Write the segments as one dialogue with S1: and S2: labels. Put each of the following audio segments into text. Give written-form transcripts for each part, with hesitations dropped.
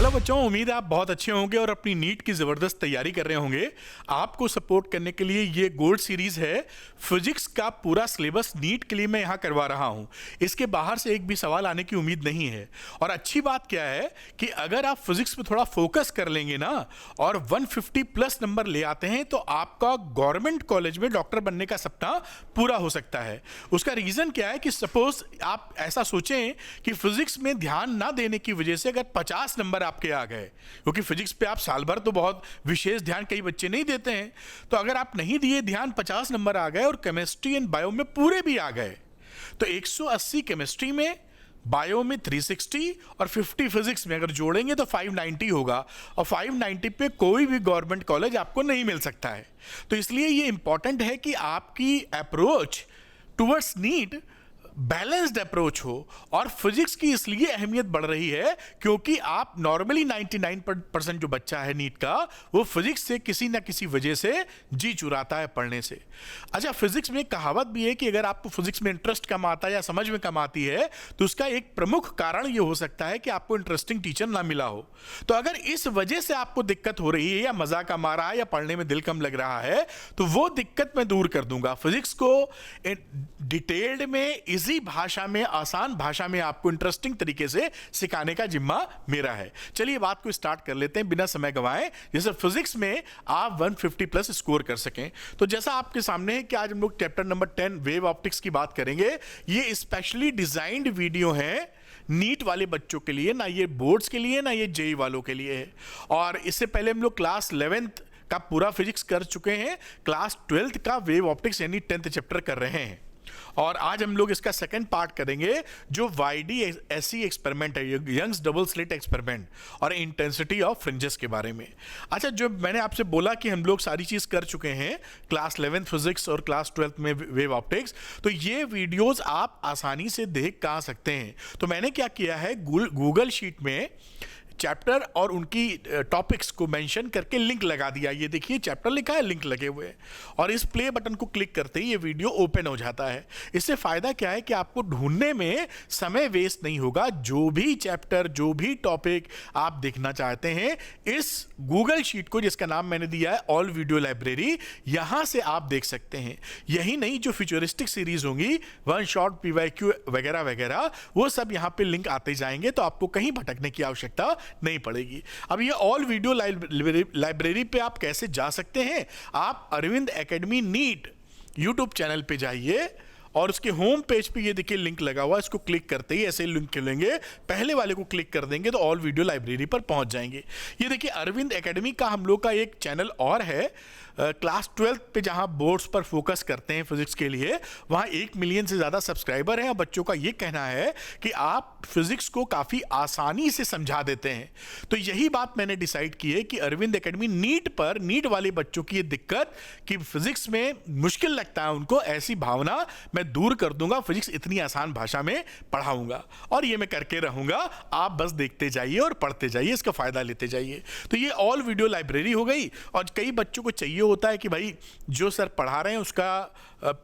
S1: Hello बच्चों, उम्मीद है आप बहुत अच्छे होंगे और अपनी नीट की ज़बरदस्त तैयारी कर रहे होंगे। आपको सपोर्ट करने के लिए ये गोल्ड सीरीज़ है। फिजिक्स का पूरा सिलेबस नीट के लिए मैं यहाँ करवा रहा हूँ। इसके बाहर से एक भी सवाल आने की उम्मीद नहीं है। और अच्छी बात क्या है कि अगर आप फिजिक्स में थोड़ा फोकस कर लेंगे ना और 150 प्लस नंबर ले आते हैं तो आपका गवर्नमेंट कॉलेज में डॉक्टर बनने का सपना पूरा हो सकता है। उसका रीज़न क्या है कि सपोज आप ऐसा सोचें कि फिजिक्स में ध्यान ना देने की वजह से अगर 50 नंबर आपके आ गए, क्योंकि फिजिक्स पे आप साल भर तो बहुत विशेष ध्यान कई बच्चे नहीं देते हैं, तो अगर आप नहीं दिए ध्यान 50 नंबर आ गए और केमिस्ट्री एंड बायो में पूरे भी आ गए तो 180 केमिस्ट्री में, बायो में 360 और 50 फिजिक्स में अगर जोड़ेंगे तो 590 होगा। और 590 पे कोई भी गवर्नमेंट कॉलेज आपको नहीं मिल सकता है। तो इसलिए ये इंपॉर्टेंट है कि आपकी approach towards NEET balanced approach हो। और फिजिक्स की इसलिए अहमियत बढ़ रही है क्योंकि आप नॉर्मली 99% जो बच्चा है नीट का, वो फिजिक्स से किसी ना किसी वजह से जी चुराता है पढ़ने से। अच्छा, फिजिक्स में एक कहावत भी है कि अगर आपको फिजिक्स में इंटरेस्ट कम आता है या समझ में कम आती है तो उसका एक प्रमुख कारण ये हो सकता है कि आपको इंटरेस्टिंग टीचर ना मिला हो। तो अगर इस वजह से आपको दिक्कत हो रही है या मजा कम आ रहा है या पढ़ने में दिल कम लग रहा है तो वो दिक्कत मैं दूर कर दूंगा। फिजिक्स को डिटेल्ड में, इजी भाषा में, आसान भाषा में आपको इंटरेस्टिंग तरीके से सिखाने का जिम्मा मेरा है। चलिए बात को स्टार्ट कर लेते हैं बिना समय गंवाए, जैसे फिजिक्स में आप 150 प्लस स्कोर कर सकें। तो जैसा आपके सामने है कि आज हम लोग चैप्टर नंबर 10 वेव ऑप्टिक्स की बात करेंगे। ये स्पेशली डिजाइंड वीडियो है नीट वाले बच्चों के लिए, ना ये बोर्ड्स के लिए ना ये जेई वालों के लिए है। और इससे पहले हम लोग क्लास 11th का पूरा फिजिक्स कर चुके हैं, क्लास 12th का वेव ऑप्टिक्स यानी 10th चैप्टर कर रहे हैं। और आज हम लोग इसका सेकंड पार्ट करेंगे जो YDSE एक्सपेरिमेंट है, यंग्स डबल स्लिट एक्सपेरिमेंट और इंटेंसिटी ऑफ फ्रिंजेस के बारे में। अच्छा, जो मैंने आपसे बोला कि हम लोग सारी चीज़ कर चुके हैं क्लास 11th फिजिक्स और क्लास 12th में वेव ऑप्टिक्स, तो ये वीडियोस आप आसानी से देख आ सकते हैं। तो मैंने क्या किया है, गूगल शीट में चैप्टर और उनकी टॉपिक्स को मेंशन करके लिंक लगा दिया। ये देखिए चैप्टर लिखा है, लिंक लगे हुए हैं और इस प्ले बटन को क्लिक करते ही ये वीडियो ओपन हो जाता है। इससे फ़ायदा क्या है कि आपको ढूंढने में समय वेस्ट नहीं होगा। जो भी चैप्टर, जो भी टॉपिक आप देखना चाहते हैं, इस गूगल शीट को जिसका नाम मैंने दिया है ऑल वीडियो लाइब्रेरी, यहाँ से आप देख सकते हैं। यही नहीं, जो फ्यूचरिस्टिक सीरीज होंगी, वन शॉट, PYQ वगैरह वगैरह, वो सब यहाँ पे लिंक आते जाएंगे, तो आपको कहीं भटकने की आवश्यकता नहीं पड़ेगी। अब ये ऑल वीडियो लाइब्रेरी पे आप कैसे जा सकते हैं? आप Arvind academy NEET YouTube channel पे जाइए और उसके होम पेज पे ये देखिए लिंक लगा हुआ है। इसको क्लिक करते ही ऐसे लिंक खुलेंगे, पहले वाले को क्लिक कर देंगे तो ऑल वीडियो लाइब्रेरी पर पहुंच जाएंगे। ये देखिए अरविंद एकेडमी का हम लोग का एक चैनल और है क्लास 12th पे, जहां बोर्ड्स पर फोकस करते हैं फिजिक्स के लिए। वहां 1 मिलियन से ज़्यादा सब्सक्राइबर हैं और बच्चों का ये कहना है कि आप फिजिक्स को काफ़ी आसानी से समझा देते हैं। तो यही बात मैंने डिसाइड की है कि अरविंद एकेडमी नीट पर, नीट वाले बच्चों की ये दिक्कत कि फिजिक्स में मुश्किल लगता है उनको, ऐसी भावना मैं दूर कर दूंगा। फिजिक्स इतनी आसान भाषा में पढ़ाऊंगा और ये मैं करके रहूंगा। आप बस देखते जाइए और पढ़ते जाइए, इसका फायदा लेते जाइए। तो ये ऑल वीडियो लाइब्रेरी हो गई। और कई बच्चों को चाहिए होता है कि भाई जो सर पढ़ा रहे हैं उसका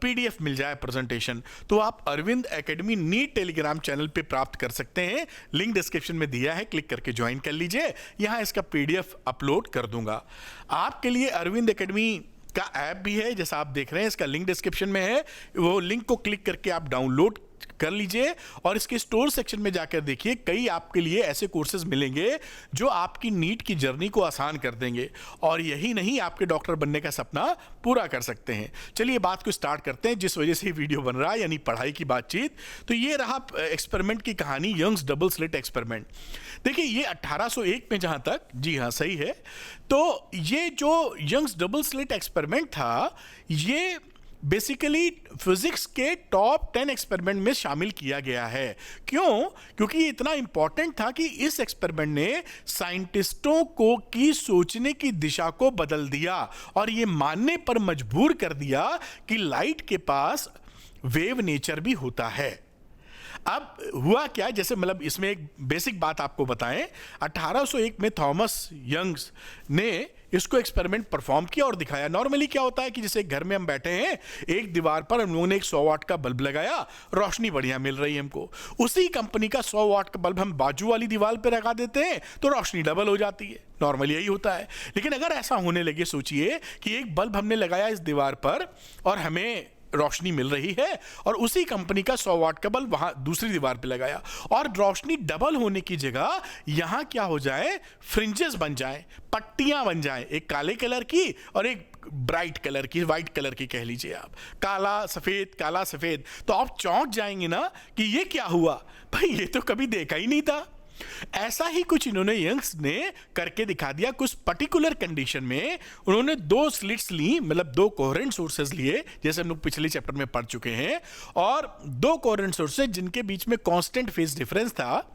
S1: PDF मिल जाए प्रेजेंटेशन, तो आप Arvind academy NEET telegram channel पे प्राप्त कर सकते हैं। लिंक डिस्क्रिप्शन में दिया है, क्लिक करके ज्वाइन कर लीजिए। यहां इसका PDF अपलोड कर दूंगा। आपके लिए अरविंद एकेडमी का ऐप भी है, जैसा आप देख रहे हैं, इसका लिंक डिस्क्रिप्शन में है। वो लिंक को क्लिक करके आप डाउनलोड कर लीजिए और इसके स्टोर सेक्शन में जाकर देखिए, कई आपके लिए ऐसे कोर्सेज मिलेंगे जो आपकी नीट की जर्नी को आसान कर देंगे और यही नहीं, आपके डॉक्टर बनने का सपना पूरा कर सकते हैं। चलिए बात को स्टार्ट करते हैं, जिस वजह से वीडियो बन रहा है, यानी पढ़ाई की बातचीत। तो ये रहा एक्सपेरिमेंट की कहानी, यंग्स डबल स्लिट एक्सपेरिमेंट। देखिए ये 1801 में, जहां तक, जी हाँ सही है, तो ये जो यंग्स डबल स्लिट एक्सपेरिमेंट था, ये बेसिकली फिजिक्स के टॉप 10 एक्सपेरिमेंट में शामिल किया गया है। क्यों? क्योंकि ये इतना इंपॉर्टेंट था कि इस एक्सपेरिमेंट ने साइंटिस्टों को की सोचने की दिशा को बदल दिया और ये मानने पर मजबूर कर दिया कि लाइट के पास वेव नेचर भी होता है। अब हुआ क्या, जैसे मतलब इसमें एक बेसिक बात आपको बताएं, 1801 में थॉमस यंग्स ने इसको एक्सपेरिमेंट परफॉर्म किया और दिखाया। नॉर्मली क्या होता है कि जैसे घर में हम बैठे हैं, एक दीवार पर हम लोगों ने एक 100 वाट का बल्ब लगाया, रोशनी बढ़िया मिल रही है हमको। उसी कंपनी का 100 वाट का बल्ब हम बाजू वाली दीवार पर लगा देते हैं तो रोशनी डबल हो जाती है। नॉर्मली यही होता है। लेकिन अगर ऐसा होने लगे, सोचिए कि एक बल्ब हमने लगाया इस दीवार पर और हमें रोशनी मिल रही है, और उसी कंपनी का 100 वाट का बल्ब वहां दूसरी दीवार पे लगाया, और रोशनी डबल होने की जगह यहां क्या हो जाए, फ्रिंजेस बन जाए, पट्टियां बन जाए, एक काले कलर की और एक ब्राइट कलर की, व्हाइट कलर की कह लीजिए आप, काला सफेद। तो आप चौंक जाएंगे ना कि ये क्या हुआ भाई, ये तो कभी देखा ही नहीं था। ऐसा ही कुछ इन्होंने यंग्स ने करके दिखा दिया। कुछ पर्टिकुलर कंडीशन में उन्होंने 2 स्लिट्स ली, मतलब 2 कोहेरेंट सोर्सेज लिए, जैसे हम लोग पिछले चैप्टर में पढ़ चुके हैं, और 2 कोहेरेंट सोर्सेज जिनके बीच में कांस्टेंट फेज डिफरेंस था,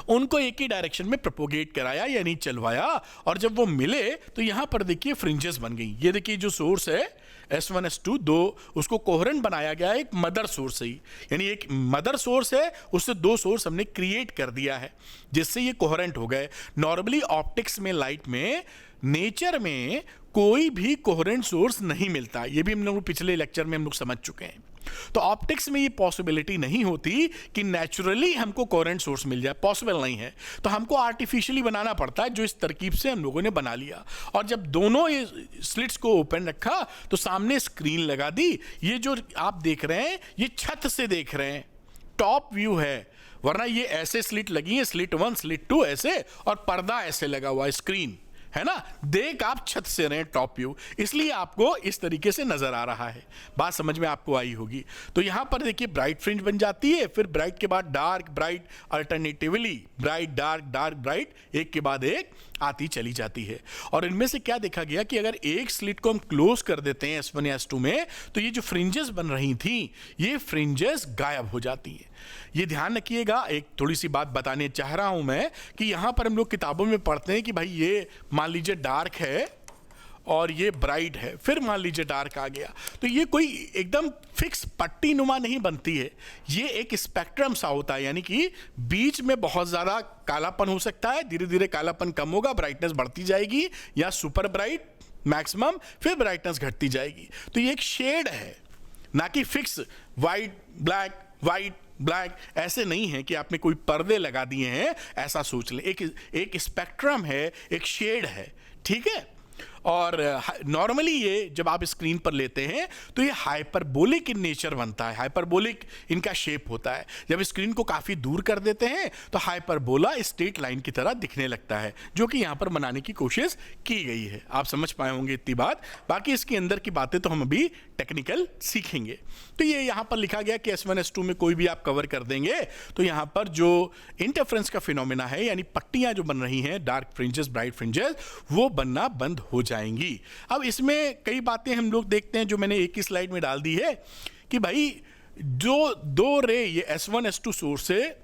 S1: उनको एक ही डायरेक्शन में प्रोपोगेट कराया यानी चलवाया, और जब वो मिले तो यहां पर देखिए फ्रिंजेस बन गई। ये देखिए जो सोर्स है S1 S2 2, उसको कोहेरेंट बनाया गया है एक मदर सोर्स से ही, यानी एक मदर सोर्स है, उससे 2 सोर्स हमने क्रिएट कर दिया है जिससे ये कोहेरेंट हो गए। नॉर्मली ऑप्टिक्स में, लाइट में, नेचर में कोई भी कोहेरेंट सोर्स नहीं मिलता, ये भी हम लोग पिछले लेक्चर में हम लोग समझ चुके हैं। तो ऑप्टिक्स में ये पॉसिबिलिटी नहीं होती कि नेचुरली हमको कोहेरेंट सोर्स मिल जाए, पॉसिबल नहीं है। तो हमको आर्टिफिशियली बनाना पड़ता है, जो इस तरकीब से हम लोगों ने बना लिया। और जब दोनों ये स्लिट्स को ओपन रखा तो सामने स्क्रीन लगा दी। ये जो आप देख रहे हैं ये छत से देख रहे हैं, टॉप व्यू है, वरना ये ऐसे स्लिट लगी है, स्लिट 1 स्लिट 2 ऐसे, और पर्दा ऐसे लगा हुआ है, स्क्रीन है ना, देख आप छत से रहे, टॉप व्यू, इसलिए आपको इस तरीके से नजर आ रहा है। बात समझ में आपको आई होगी। तो यहां पर देखिए ब्राइट फ्रिंज बन जाती है, फिर ब्राइट के बाद dark bright, alternatively bright dark dark bright, एक के बाद एक आती चली जाती है। और इनमें से क्या देखा गया कि अगर एक स्लिट को हम क्लोज कर देते हैं S1 या S2 में, तो ये जो फ्रिंजेस बन रही थी ये फ्रिंजेस गायब हो जाती हैं। ये ध्यान रखिएगा। एक थोड़ी सी बात बताने चाह रहा हूं मैं कि यहां पर हम लोग किताबों में पढ़ते हैं कि भाई ये मान लीजिए डार्क है और ये ब्राइट है, फिर मान लीजिए डार्क आ गया, तो ये कोई एकदम फिक्स पट्टी नुमा नहीं बनती है, ये एक स्पेक्ट्रम सा होता है, यानी कि बीच में बहुत ज़्यादा कालापन हो सकता है, धीरे धीरे कालापन कम होगा, ब्राइटनेस बढ़ती जाएगी, या सुपर ब्राइट मैक्सिमम, फिर ब्राइटनेस घटती जाएगी। तो ये एक शेड है, ना कि फिक्स वाइट ब्लैक ऐसे नहीं है कि आपने कोई पर्दे लगा दिए हैं, ऐसा सोच लें। एक स्पेक्ट्रम है, एक शेड है, ठीक है। और नॉर्मली ये जब आप स्क्रीन पर लेते हैं तो ये हाइपरबोलिक इन नेचर बनता है, हाइपरबोलिक इनका शेप होता है। जब स्क्रीन को काफ़ी दूर कर देते हैं तो हाइपरबोला स्ट्रेट लाइन की तरह दिखने लगता है, जो कि यहाँ पर बनाने की कोशिश की गई है। आप समझ पाए होंगे इतनी बात, बाकी इसके अंदर की बातें तो हम अभी टेक्निकल सीखेंगे। तो ये यहाँ पर लिखा गया कि S1 S2 में कोई भी आप कवर कर देंगे तो यहाँ पर जो इंटरफ्रेंस का फिनोमेना है, यानी पट्टियाँ जो बन रही हैं, डार्क फ्रिंजेस ब्राइट फ्रिंजेस, वो बनना बंद हो जाएंगी। अब इसमें कई बातें हम लोग देखते हैं जो मैंने एक ही स्लाइड में डाल दी है कि भाई जो 2 रे ये S1 S2 सोर्स से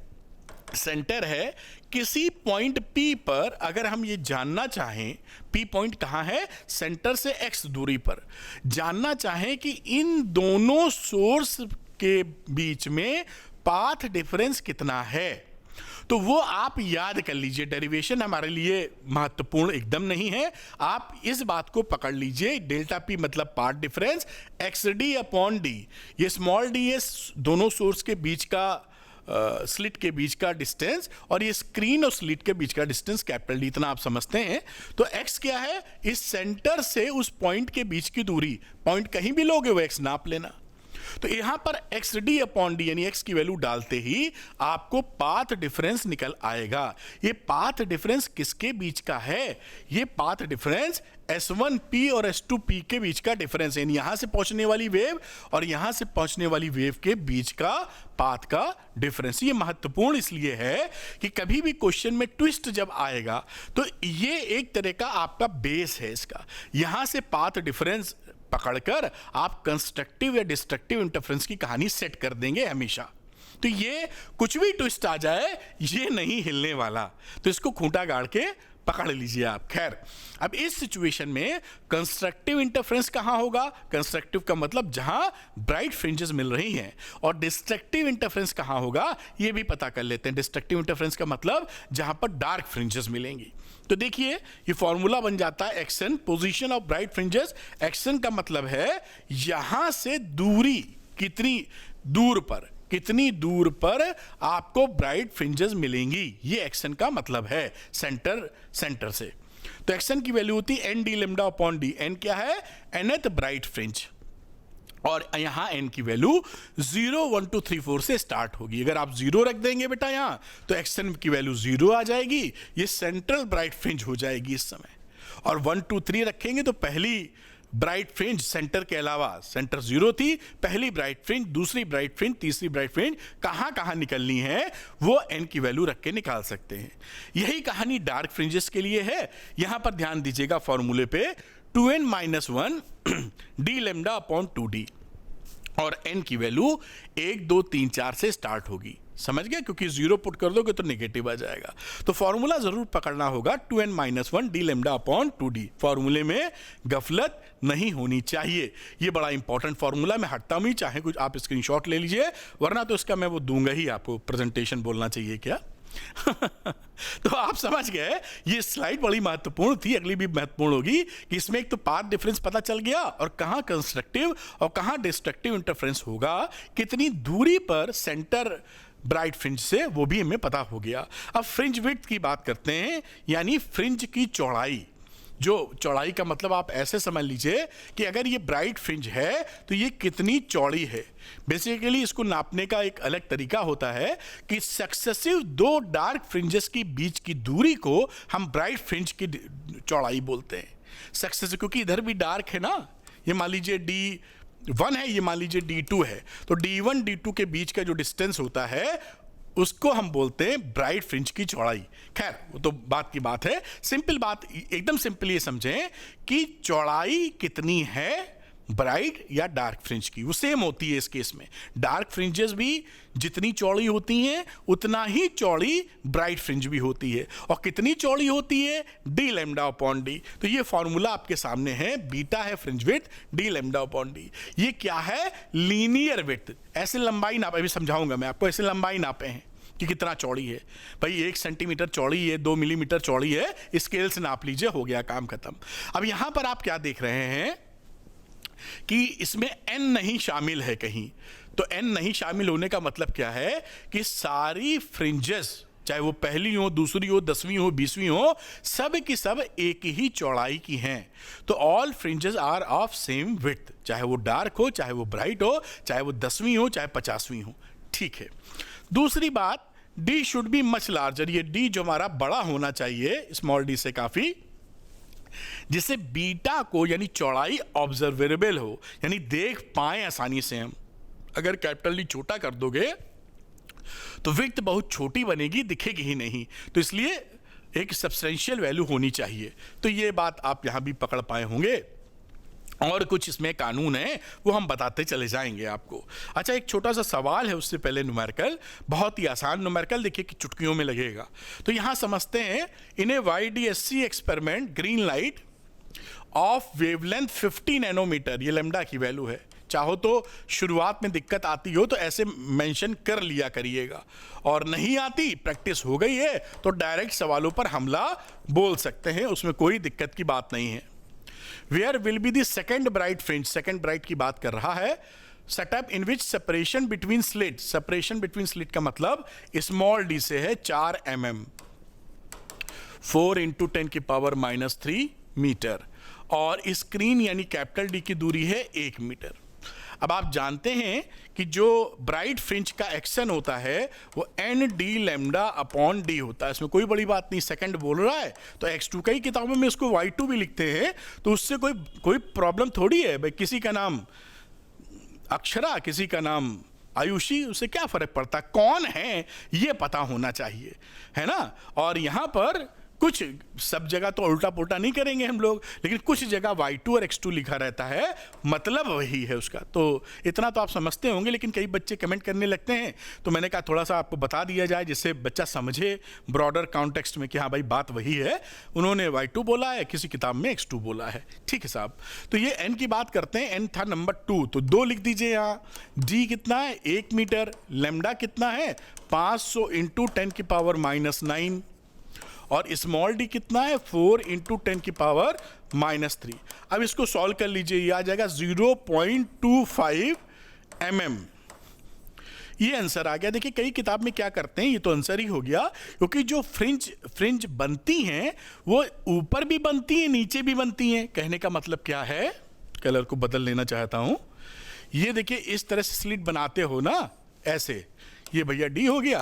S1: सेंटर है, किसी पॉइंट P पर अगर हम ये जानना चाहें, P पॉइंट कहाँ है, सेंटर से x दूरी पर, जानना चाहें कि इन दोनों सोर्स के बीच में पाथ डिफरेंस कितना है, तो वो आप याद कर लीजिए। डेरिवेशन हमारे लिए महत्वपूर्ण एकदम नहीं है, आप इस बात को पकड़ लीजिए, डेल्टा पी मतलब path difference, x D upon D, ये स्मॉल डी है दोनों सोर्स के बीच का स्लिट के बीच का डिस्टेंस, और ये स्क्रीन और स्लिट के बीच का डिस्टेंस कैपिटल डी, इतना आप समझते हैं। तो x क्या है, इस सेंटर से उस पॉइंट के बीच की दूरी, पॉइंट कहीं भी लोगे वो x नाप लेना। तो यहां पर एक्स डी अपॉन डी यानी x की वैल्यू डालते ही आपको पाथ डिफरेंस निकल आएगा। ये पाथ डिफरेंस किसके बीच का है, ये पाथ डिफरेंस S1P और S2P के बीच का डिफरेंस है, यहां से पहुंचने वाली वेव और यहां से पहुंचने वाली वेव के बीच का पाथ का डिफरेंस। ये महत्वपूर्ण इसलिए है कि कभी भी क्वेश्चन में ट्विस्ट जब आएगा तो ये एक तरह का आपका बेस है इसका, यहां से पाथ डिफरेंस पकड़कर आप कंस्ट्रक्टिव या डिस्ट्रक्टिव इंटरफेरेंस की कहानी सेट कर देंगे हमेशा। तो ये कुछ भी ट्विस्ट आ जाए ये नहीं हिलने वाला, तो इसको खूंटा गाड़ के पकड़ लीजिए आप। खैर, अब इस सिचुएशन में कंस्ट्रक्टिव इंटरफेरेंस कहां होगा? कंस्ट्रक्टिव का मतलब जहां ब्राइट फ्रिंजेस मिल रही हैं। और डिस्ट्रक्टिव इंटरफेरेंस कहां होगा ये भी पता कर लेते हैं। डिस्ट्रक्टिव इंटरफेरेंस का मतलब जहां पर डार्क फ्रिंजेस मिलेंगी। तो देखिए ये फॉर्मूला बन जाता है action, position of bright fringes. Action का मतलब है यहां से दूरी, कितनी दूर पर आपको ब्राइट फ्रिंजेस मिलेंगी, ये एक्शन का मतलब है सेंटर से। तो एक्शन की वैल्यू होती है n D lambda upon D. एन क्या है? nth ब्राइट फ्रिंज, और यहां एन की वैल्यू 0 1 2 3 4 से स्टार्ट होगी। अगर आप 0 रख देंगे बेटा यहां तो एक्शन की वैल्यू 0 आ जाएगी, ये सेंट्रल ब्राइट फ्रिंज हो जाएगी इस समय। और 1 2 3 रखेंगे तो पहली ब्राइट फ्रिंज सेंटर के अलावा, सेंटर 0 थी, पहली ब्राइट फ्रिंज, दूसरी ब्राइट फ्रिंज, तीसरी ब्राइट फ्रिंज कहां निकलनी है वो एन की वैल्यू रख के निकाल सकते हैं। यही कहानी डार्क फ्रिंजेस के लिए है। यहां पर ध्यान दीजिएगा फॉर्मूले पे 2n-1 D lambda upon 2d, और n की वैल्यू 1 2 3 4 से स्टार्ट होगी। समझ गए? क्योंकि 0 पुट कर दोगे तो नेगेटिव आ जाएगा। तो फॉर्मूला जरूर पकड़ना होगा 2n-1 D lambda upon 2d। फॉर्मूले में गफलत नहीं होनी चाहिए। ये बड़ा इंपॉर्टेंट फॉर्मूला, मैं हटता नहीं, चाहे कुछ आप स्क्रीनशॉट ले लीजिए, वरना तो इसका मैं वो दूंगा ही आपको, प्रेजेंटेशन बोलना चाहिए क्या। तो आप समझ गए ये स्लाइड बड़ी महत्वपूर्ण थी, अगली भी महत्वपूर्ण होगी कि इसमें एक तो पाथ डिफरेंस पता चल गया और कहां कंस्ट्रक्टिव और कहां डिस्ट्रक्टिव इंटरफेरेंस होगा, कितनी दूरी पर सेंटर ब्राइट फ्रिंज से, वो भी हमें पता हो गया। अब फ्रिंज विड्थ की बात करते हैं, यानी फ्रिंज की चौड़ाई। जो चौड़ाई का मतलब आप ऐसे समझ लीजिए कि अगर ये ब्राइट फ्रिंज है तो ये कितनी चौड़ी है। बेसिकली इसको नापने का एक अलग तरीका होता है कि सक्सेसिव 2 डार्क फ्रिंजेस के बीच की दूरी को हम ब्राइट फ्रिंज की चौड़ाई बोलते हैं। सक्सेसिव क्योंकि इधर भी डार्क है ना, ये मान लीजिए D1 है, ये मान लीजिए D2 है, तो D1 D2 के बीच का जो डिस्टेंस होता है उसको हम बोलते हैं ब्राइट फ्रिंज की चौड़ाई। खैर वो तो बात की बात है, सिंपल बात, एकदम सिंपल ये समझें कि चौड़ाई कितनी है ब्राइट या डार्क फ्रिंज की, वो सेम होती है इस केस में। डार्क फ्रिंजेस भी जितनी चौड़ी होती हैं उतना ही चौड़ी ब्राइट फ्रिंज भी होती है। और कितनी चौड़ी होती है? D lambda upon D. तो ये फॉर्मूला आपके सामने है, बीटा है fringe width, D lambda upon D. ये क्या है? Linear width. ऐसे लंबाई नाप, अभी समझाऊंगा मैं आपको, ऐसे लंबाई नापे हैं कि कितना चौड़ी है। भाई 1 सेंटीमीटर चौड़ी है, 2 मिलीमीटर चौड़ी है, स्केल से नाप लीजिए, हो गया काम खत्म। अब यहां पर आप क्या देख रहे हैं कि इसमें n नहीं शामिल है कहीं। तो n नहीं शामिल होने का मतलब क्या है कि सारी फ्रिंजेस, चाहे वो पहली हो, दूसरी हो, 10वीं हो, 20वीं हो, सब की सब एक ही चौड़ाई की हैं। तो all fringes are of same width, चाहे वो डार्क हो, चाहे वो ब्राइट हो, चाहे वो 10वीं हो, चाहे 50वीं हो। ठीक है। दूसरी बात, d should be much larger. ये d जो हमारा बड़ा होना चाहिए, स्मॉल d से काफी, जिससे बीटा को यानी चौड़ाई ऑब्जर्वेबल हो, यानी देख पाए आसानी से हम। अगर कैपिटल डी छोटा कर दोगे तो विड्थ बहुत छोटी बनेगी, दिखेगी ही नहीं। तो इसलिए एक सब्सटेंशियल वैल्यू होनी चाहिए। तो ये बात आप यहां भी पकड़ पाए होंगे। और कुछ इसमें कानून है वो हम बताते चले जाएंगे आपको। अच्छा, एक छोटा सा सवाल है उससे पहले, न्यूमेरिकल, बहुत ही आसान न्यूमेरिकल, देखिए कि चुटकियों में लगेगा। तो यहां समझते हैं, in a YDSC experiment green light of wavelength 50 nanometre, ये लैम्डा की वैल्यू है। चाहो तो शुरुआत में दिक्कत आती हो तो ऐसे मेंशन कर लिया करिएगा, और नहीं आती, प्रैक्टिस हो गई है तो डायरेक्ट सवालों पर हमला बोल सकते हैं, उसमें कोई दिक्कत की बात नहीं है। Where will be the second bright fringe? Second bright की बात कर रहा है। Setup in which separation between slit, separation between slit का मतलब small d से है 4 mm, 4 × 10⁻³ मीटर, और स्क्रीन यानी कैपिटल D की दूरी है 1 मीटर। अब आप जानते हैं कि जो ब्राइट फ्रिंज का एक्शन होता है वो N D lambda upon D होता है, इसमें कोई बड़ी बात नहीं। सेकंड बोल रहा है तो x2, कई किताबों में इसको y2 भी लिखते हैं, तो उससे कोई प्रॉब्लम थोड़ी है भाई। किसी का नाम अक्षरा, किसी का नाम आयुषी, उससे क्या फर्क पड़ता, कौन है ये पता होना चाहिए, है ना। और यहां पर कुछ सब जगह तो उल्टा पुल्टा नहीं करेंगे हम लोग, लेकिन कुछ जगह y2 और x2 लिखा रहता है, मतलब वही है उसका। तो इतना तो आप समझते होंगे, लेकिन कई बच्चे कमेंट करने लगते हैं, तो मैंने कहा थोड़ा सा आपको बता दिया जाए जिससे बच्चा समझे ब्रॉडर कॉन्टेक्स्ट में कि हाँ भाई बात वही है, उन्होंने y2 बोला है, किसी किताब में x2 बोला है। ठीक है साहब, तो ये n की बात करते हैं। n था नंबर 2, तो 2 लिख दीजिए यहाँ। d कितना है 1 मीटर, लैम्डा कितना है 500 इंटू 10 की पावर -9, और स्मॉल डी कितना है 4 इंटू 10 की पावर -3। अब इसको सॉल्व कर लीजिए, ये आ जाएगा 0.25 mm। ये आंसर आ गया। देखिए कई किताब में क्या करते हैं, ये तो आंसर ही हो गया, क्योंकि जो फ्रिंज बनती हैं वो ऊपर भी बनती हैं नीचे भी बनती हैं। कहने का मतलब क्या है, कलर को बदल लेना चाहता हूं। ये देखिए इस तरह से स्लिट बनाते हो ना, ऐसे, ये भैया डी हो गया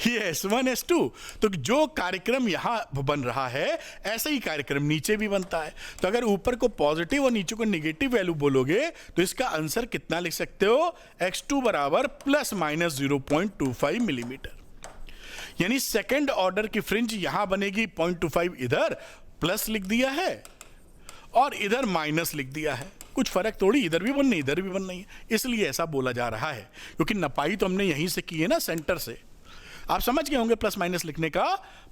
S1: ये S1 S2। तो जो कार्यक्रम यहाँ बन रहा है ऐसा ही कार्यक्रम नीचे भी बनता है। तो अगर ऊपर को पॉजिटिव और नीचे को नेगेटिव वैल्यू बोलोगे तो इसका आंसर कितना लिख सकते हो, x2 बराबर ±0.25 मिलीमीटर। यानी सेकेंड ऑर्डर की फ्रिंज यहां बनेगी 0.25, इधर प्लस लिख दिया है और इधर माइनस लिख दिया है। कुछ फर्क थोड़ी, इधर भी बननी इधर भी बननी है, इसलिए ऐसा बोला जा रहा है, क्योंकि नपाई तो हमने यहीं से की है ना, सेंटर से। आप समझ गए होंगे प्लस माइनस लिखने का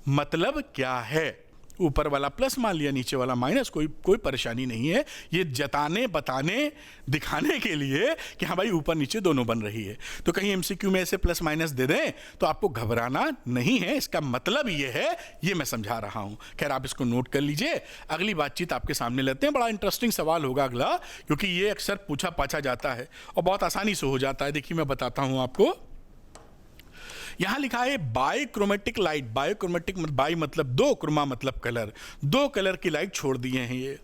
S1: मतलब क्या है। ऊपर वाला प्लस मान लिया, नीचे वाला माइनस, कोई परेशानी नहीं है। ये जताने बताने दिखाने के लिए कि हाँ भाई ऊपर नीचे दोनों बन रही है। तो कहीं एमसीक्यू में ऐसे प्लस माइनस दे दें तो आपको घबराना नहीं है, इसका मतलब ये है, ये मैं समझा रहा हूं। खैर आप इसको नोट कर लीजिए, अगली बातचीत आपके सामने लेते हैं। बड़ा इंटरेस्टिंग सवाल होगा अगला, क्योंकि ये अक्सर पूछा पाछा जाता है और बहुत आसानी से हो जाता है। देखिए मैं बताता हूं आपको, यहां लिखा है बायोक्रोमेटिक लाइट। बायोक्रोमेटिक बाई मतलब दो, क्रोमा मतलब कलर, दो कलर की लाइट छोड़ दिए हैं ये।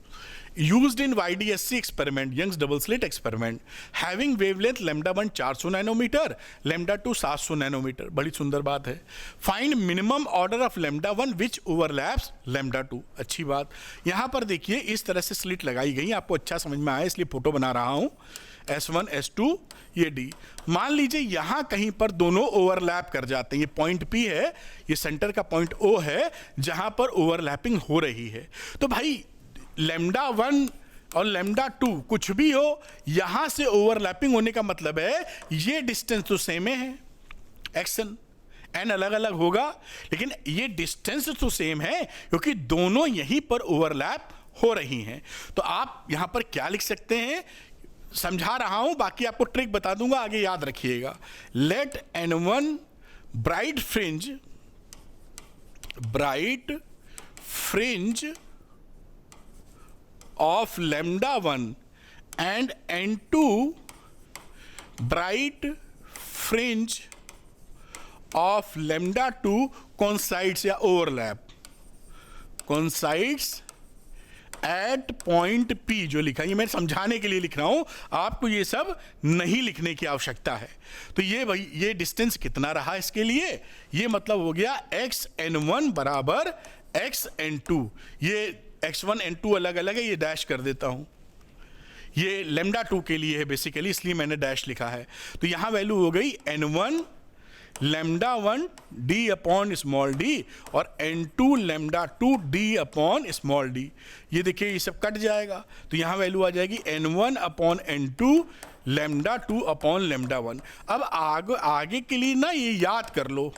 S1: Used in YDSC experiment, Young's double slit experiment, having wavelength λ1 400 nanometer, λ2 700 nanometer. बड़ी सुंदर बात है। Find minimum order of λ1 which overlaps λ2। अच्छी बात। यहां पर देखिए इस तरह से स्लिट लगाई गई, आपको अच्छा समझ में आया इसलिए फोटो बना रहा हूं। S1 S2 ये D। मान लीजिए यहां कहीं पर दोनों ओवरलैप कर जाते हैं, ये पॉइंट P है, ये सेंटर का पॉइंट O है, जहां पर ओवरलैपिंग हो रही है। तो भाई λ1 और λ2 कुछ भी हो, यहां से ओवरलैपिंग होने का मतलब है ये डिस्टेंस तो सेम है, एक्शन n अलग अलग होगा, लेकिन ये डिस्टेंस तो सेम है क्योंकि दोनों यहीं पर ओवरलैप हो रही हैं। तो आप यहां पर क्या लिख सकते हैं, समझा रहा हूं, बाकी आपको ट्रिक बता दूंगा, आगे याद रखिएगा। Let n1 bright fringe of λ1 and n2 bright fringe of λ2 coincides या overlap, coincides at point P। जो लिखा है ये मैं समझाने के लिए लिख रहा हूं, आपको ये सब नहीं लिखने की आवश्यकता है। तो ये भाई ये डिस्टेंस कितना रहा इसके लिए, ये मतलब हो गया xn1 बराबर xn2। ये x1 n2 अलग अलग है, ये डैश कर देता हूं, ये λ2 के लिए है बेसिकली, इसलिए मैंने डैश लिखा है। तो यहां वैल्यू हो गई n1 λ1 d upon small d और n2 λ2 d upon small d। ये देखिए ये सब कट जाएगा, तो यहां वैल्यू आ जाएगी n1 अपॉन n2 λ2 अपॉन λ1। अब आगे के लिए ना ये याद कर लो,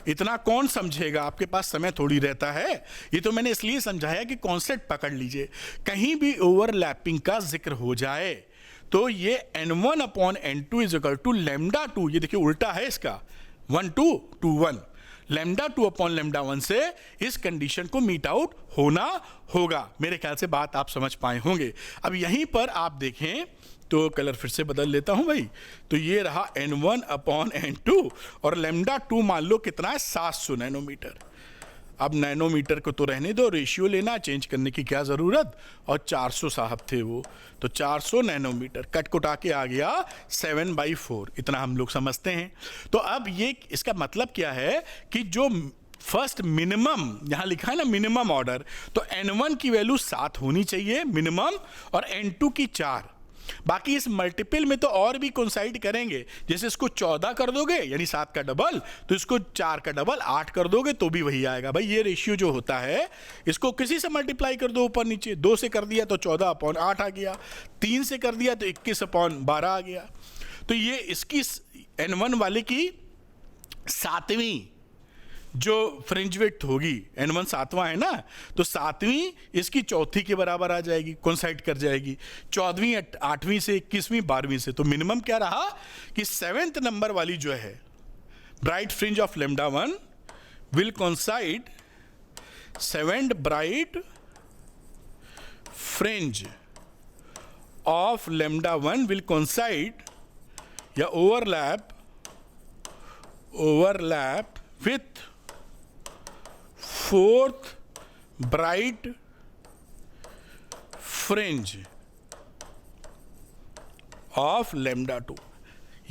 S1: इतना कौन समझेगा, आपके पास समय थोड़ी रहता है। ये तो मैंने इसलिए समझाया कि कॉन्सेप्ट पकड़ लीजिए, कहीं भी ओवरलैपिंग का जिक्र हो जाए तो ये n1 upon n2 is equal to λ2, ये देखिए उल्टा है इसका, 1 2 2 1, λ2 अपॉन λ1 से इस कंडीशन को मीट आउट होना होगा। मेरे ख्याल से बात आप समझ पाए होंगे। अब यहीं पर आप देखें तो कलर फिर से बदल लेता हूं भाई, तो ये रहा n1 अपॉन n2 और λ2 मान लो कितना है 700 नैनोमीटर। अब नैनोमीटर को तो रहने दो, रेशियो लेना, चेंज करने की क्या ज़रूरत, और 400 साहब थे वो, तो 400 नैनोमीटर कट कुटा के आ गया 7/4, इतना हम लोग समझते हैं। तो अब ये इसका मतलब क्या है कि जो फर्स्ट मिनिमम यहां लिखा है ना मिनिमम ऑर्डर, तो n1 की वैल्यू 7 होनी चाहिए मिनिमम और n2 की 4। बाकी इस मल्टीपल में तो और भी कोइंसाइड करेंगे, जैसे इसको 14 कर दोगे यानी 7 का डबल, तो इसको 4 का डबल 8 कर दोगे तो भी वही आएगा। भाई ये रेशियो जो होता है इसको किसी से मल्टीप्लाई कर दो ऊपर नीचे, 2 से कर दिया तो 14/8 आ गया, 3 से कर दिया तो 21/12 आ गया। तो ये इसकी N1 वाले की 7वीं जो फ्रिंज विड्थ होगी, N1 7वां है ना, तो 7वीं इसकी 4थी के बराबर आ जाएगी, कोइंसाइड कर जाएगी। 14वीं 8वीं से 21वीं 12वीं से। तो मिनिमम क्या रहा कि 7th नंबर वाली जो है bright fringe of λ1 will coincide, 7th bright fringe of λ1 will coincide या overlap with 4th bright fringe of λ2।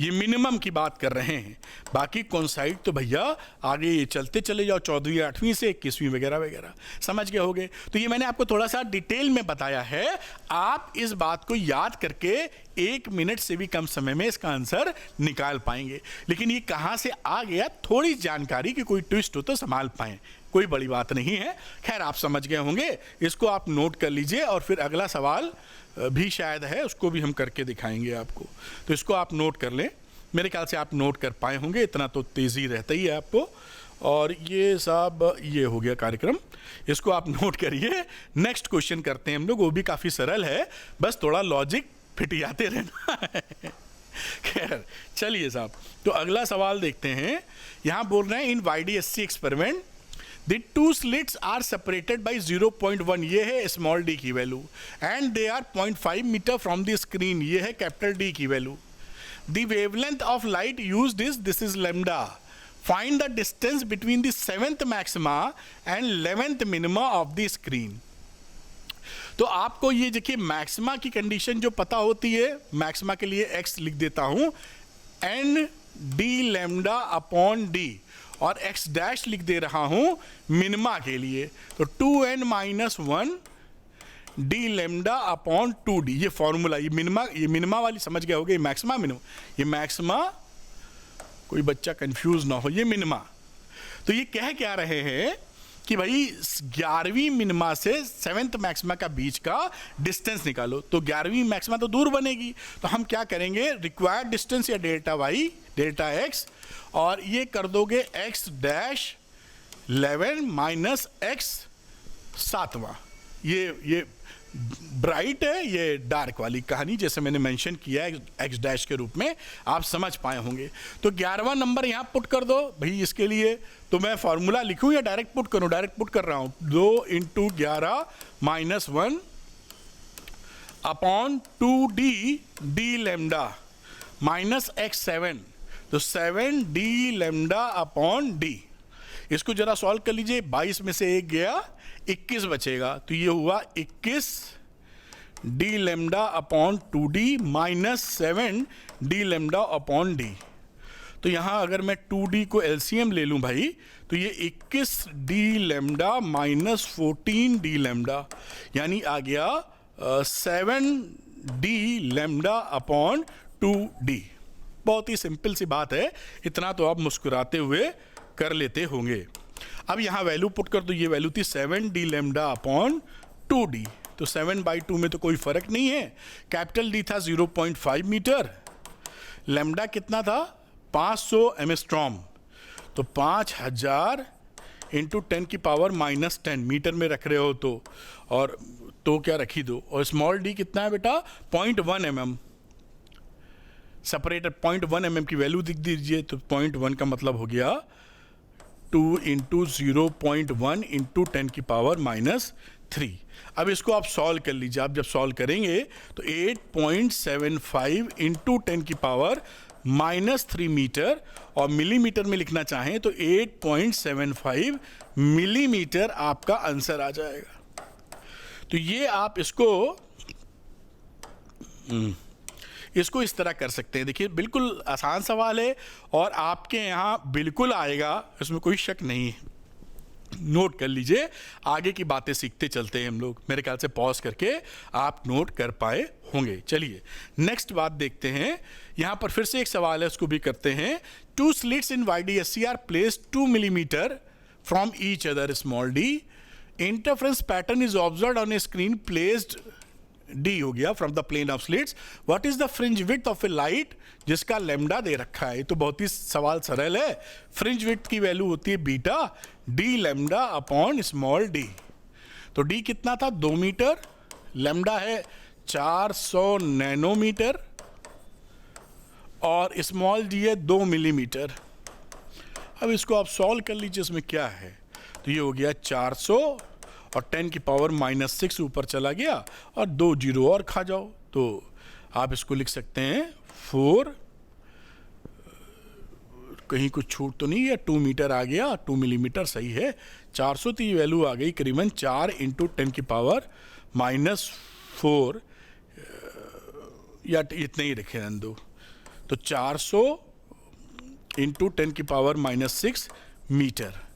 S1: ये मिनिमम की बात कर रहे हैं, बाकी कोइंसाइड तो भैया आगे ये चलते चले जाओ 14वीं 8वीं से 21वीं वगैरह वगैरह, समझ गए होगे। तो ये मैंने आपको थोड़ा सा डिटेल में बताया है, आप इस बात को याद करके 1 मिनट से भी कम समय में इसका आंसर निकाल पाएंगे। लेकिन ये कहाँ से आ गया, थोड़ी जानकारी की कोई ट्विस्ट हो तो संभाल पाएं, कोई बड़ी बात नहीं है। खैर आप समझ गए होंगे, इसको आप नोट कर लीजिए और फिर अगला सवाल भी शायद है, उसको भी हम करके दिखाएंगे आपको। तो इसको आप नोट कर लें, मेरे ख्याल से आप नोट कर पाए होंगे, इतना तो तेज़ी रहता ही है आपको। और ये साहब ये हो गया कार्यक्रम, इसको आप नोट करिए। नेक्स्ट क्वेश्चन करते हैं हम लोग, वो भी काफ़ी सरल है, बस थोड़ा लॉजिक फिटियाते रहना है। खैर चलिए साहब, तो अगला सवाल देखते हैं। यहाँ बोल रहे हैं in YDSC experiment The two slits are separated by 0.1, ये है स्मॉल d की value, and they are 0.5 metre from the screen, ये है कैपिटल D की value. The wavelength of light used is, this is lambda. Find the distance between the 7th maxima and 11th minima of the screen. तो आपको ये देखिए maxima की condition जो पता होती है, मैक्सिमा के लिए x लिख देता हूँ n d lambda upon d, और x डैश लिख दे रहा हूं मिनिमा के लिए, तो 2n - 1 d lambda upon 2d, ये फॉर्मूला, ये मिनिमा वाली समझ गए होगे, ये मैक्सिमा मिनिमा, ये मैक्सिमा, कोई बच्चा कंफ्यूज ना हो, ये मिनिमा। तो ये कह क्या रहे हैं कि भाई 11वीं मिनिमा से 7th मैक्सिमा का बीच का डिस्टेंस निकालो। तो 11वीं मैक्सिमा तो दूर बनेगी, तो हम क्या करेंगे, रिक्वायर्ड डिस्टेंस या डेल्टा वाई डेल्टा एक्स, और ये कर दोगे x डैश 11 माइनस x 7वां। ये ब्राइट है, ये डार्क वाली कहानी, जैसे मैंने मेंशन किया है x डैश के रूप में, आप समझ पाए होंगे। तो 11वां नंबर यहाँ पुट कर दो भाई। इसके लिए तो मैं फॉर्मूला लिखूं या डायरेक्ट पुट करूं, डायरेक्ट पुट कर रहा हूं, 2 × 11 - 1 upon 2d d lambda minus x 7, तो 7 d लैम्डा अपॉन d। इसको जरा सॉल्व कर लीजिए, 22 में से 1 गया, 21 बचेगा, तो ये हुआ 21 d lambda upon 2d minus 7 d lambda upon d। तो यहाँ अगर मैं 2d को LCM ले लूँ भाई, तो ये 21 d lambda minus 14 d lambda, यानी आ गया 7 d लैम्डा अपॉन 2d। बहुत ही सिंपल सी बात है, इतना तो आप मुस्कुराते हुए कर लेते होंगे। अब यहाँ वैल्यू पुट कर दो, ये वैल्यू थी 7 d लैम्डा अपॉन 2d, तो 7/2 में तो कोई फर्क नहीं है। कैपिटल D था 0.5 मीटर, लैम्डा कितना था 500 एंगस्ट्रॉम, तो 5000 × 10⁻⁻10 मीटर में रख रहे हो तो, और तो क्या रखी दो, और स्मॉल d कितना है बेटा 0.1 mm, सेपरेटर 0.1 mm की वैल्यू लिख दीजिए, तो 0.1 का मतलब हो गया 2 × 0.1 × 10⁻³ अब इसको आप सॉल्व कर लीजिए। आप जब सॉल्व करेंगे तो 8.75 × 10⁻³ मीटर, और मिलीमीटर में लिखना चाहें तो 8.75 मिलीमीटर आपका आंसर आ जाएगा। तो ये आप इसको इस तरह कर सकते हैं। देखिए बिल्कुल आसान सवाल है और आपके यहाँ बिल्कुल आएगा, इसमें कोई शक नहीं है। नोट कर लीजिए, आगे की बातें सीखते चलते हैं हम लोग। मेरे ख्याल से पॉज करके आप नोट कर पाए होंगे। चलिए नेक्स्ट बात देखते हैं। यहां पर फिर से एक सवाल है, उसको भी करते हैं। 2 slits in YDSC are placed 2 millimeter from each other, small d. Interference pattern is observed on a screen placed D हो गया from the plane of slits. What is the fringe width of a light जिसका lambda दे रखा है? तो बहुत ही सवाल सरल है। फ्रिंज विड्थ की वैल्यू होती है beta D lambda upon small D. तो डी कितना था? 2 मीटर, लैम्डा है 400 नैनोमीटर और स्मॉल डी है 2 मिलीमीटर। अब इसको आप सॉल्व कर लीजिए, इसमें क्या है? तो ये हो गया 400 और 10 की पावर -6 ऊपर चला गया और 2 जीरो और खा जाओ। तो आप इसको लिख सकते हैं 4, कहीं कुछ छूट तो नहीं है, 2 मीटर आ गया, 2 मिलीमीटर सही है। 400 की वैल्यू आ गई करीबन 4 × 10 की पावर -4, या इतने ही रखे नंदू। तो 400 × 10 की पावर -6 मीटर।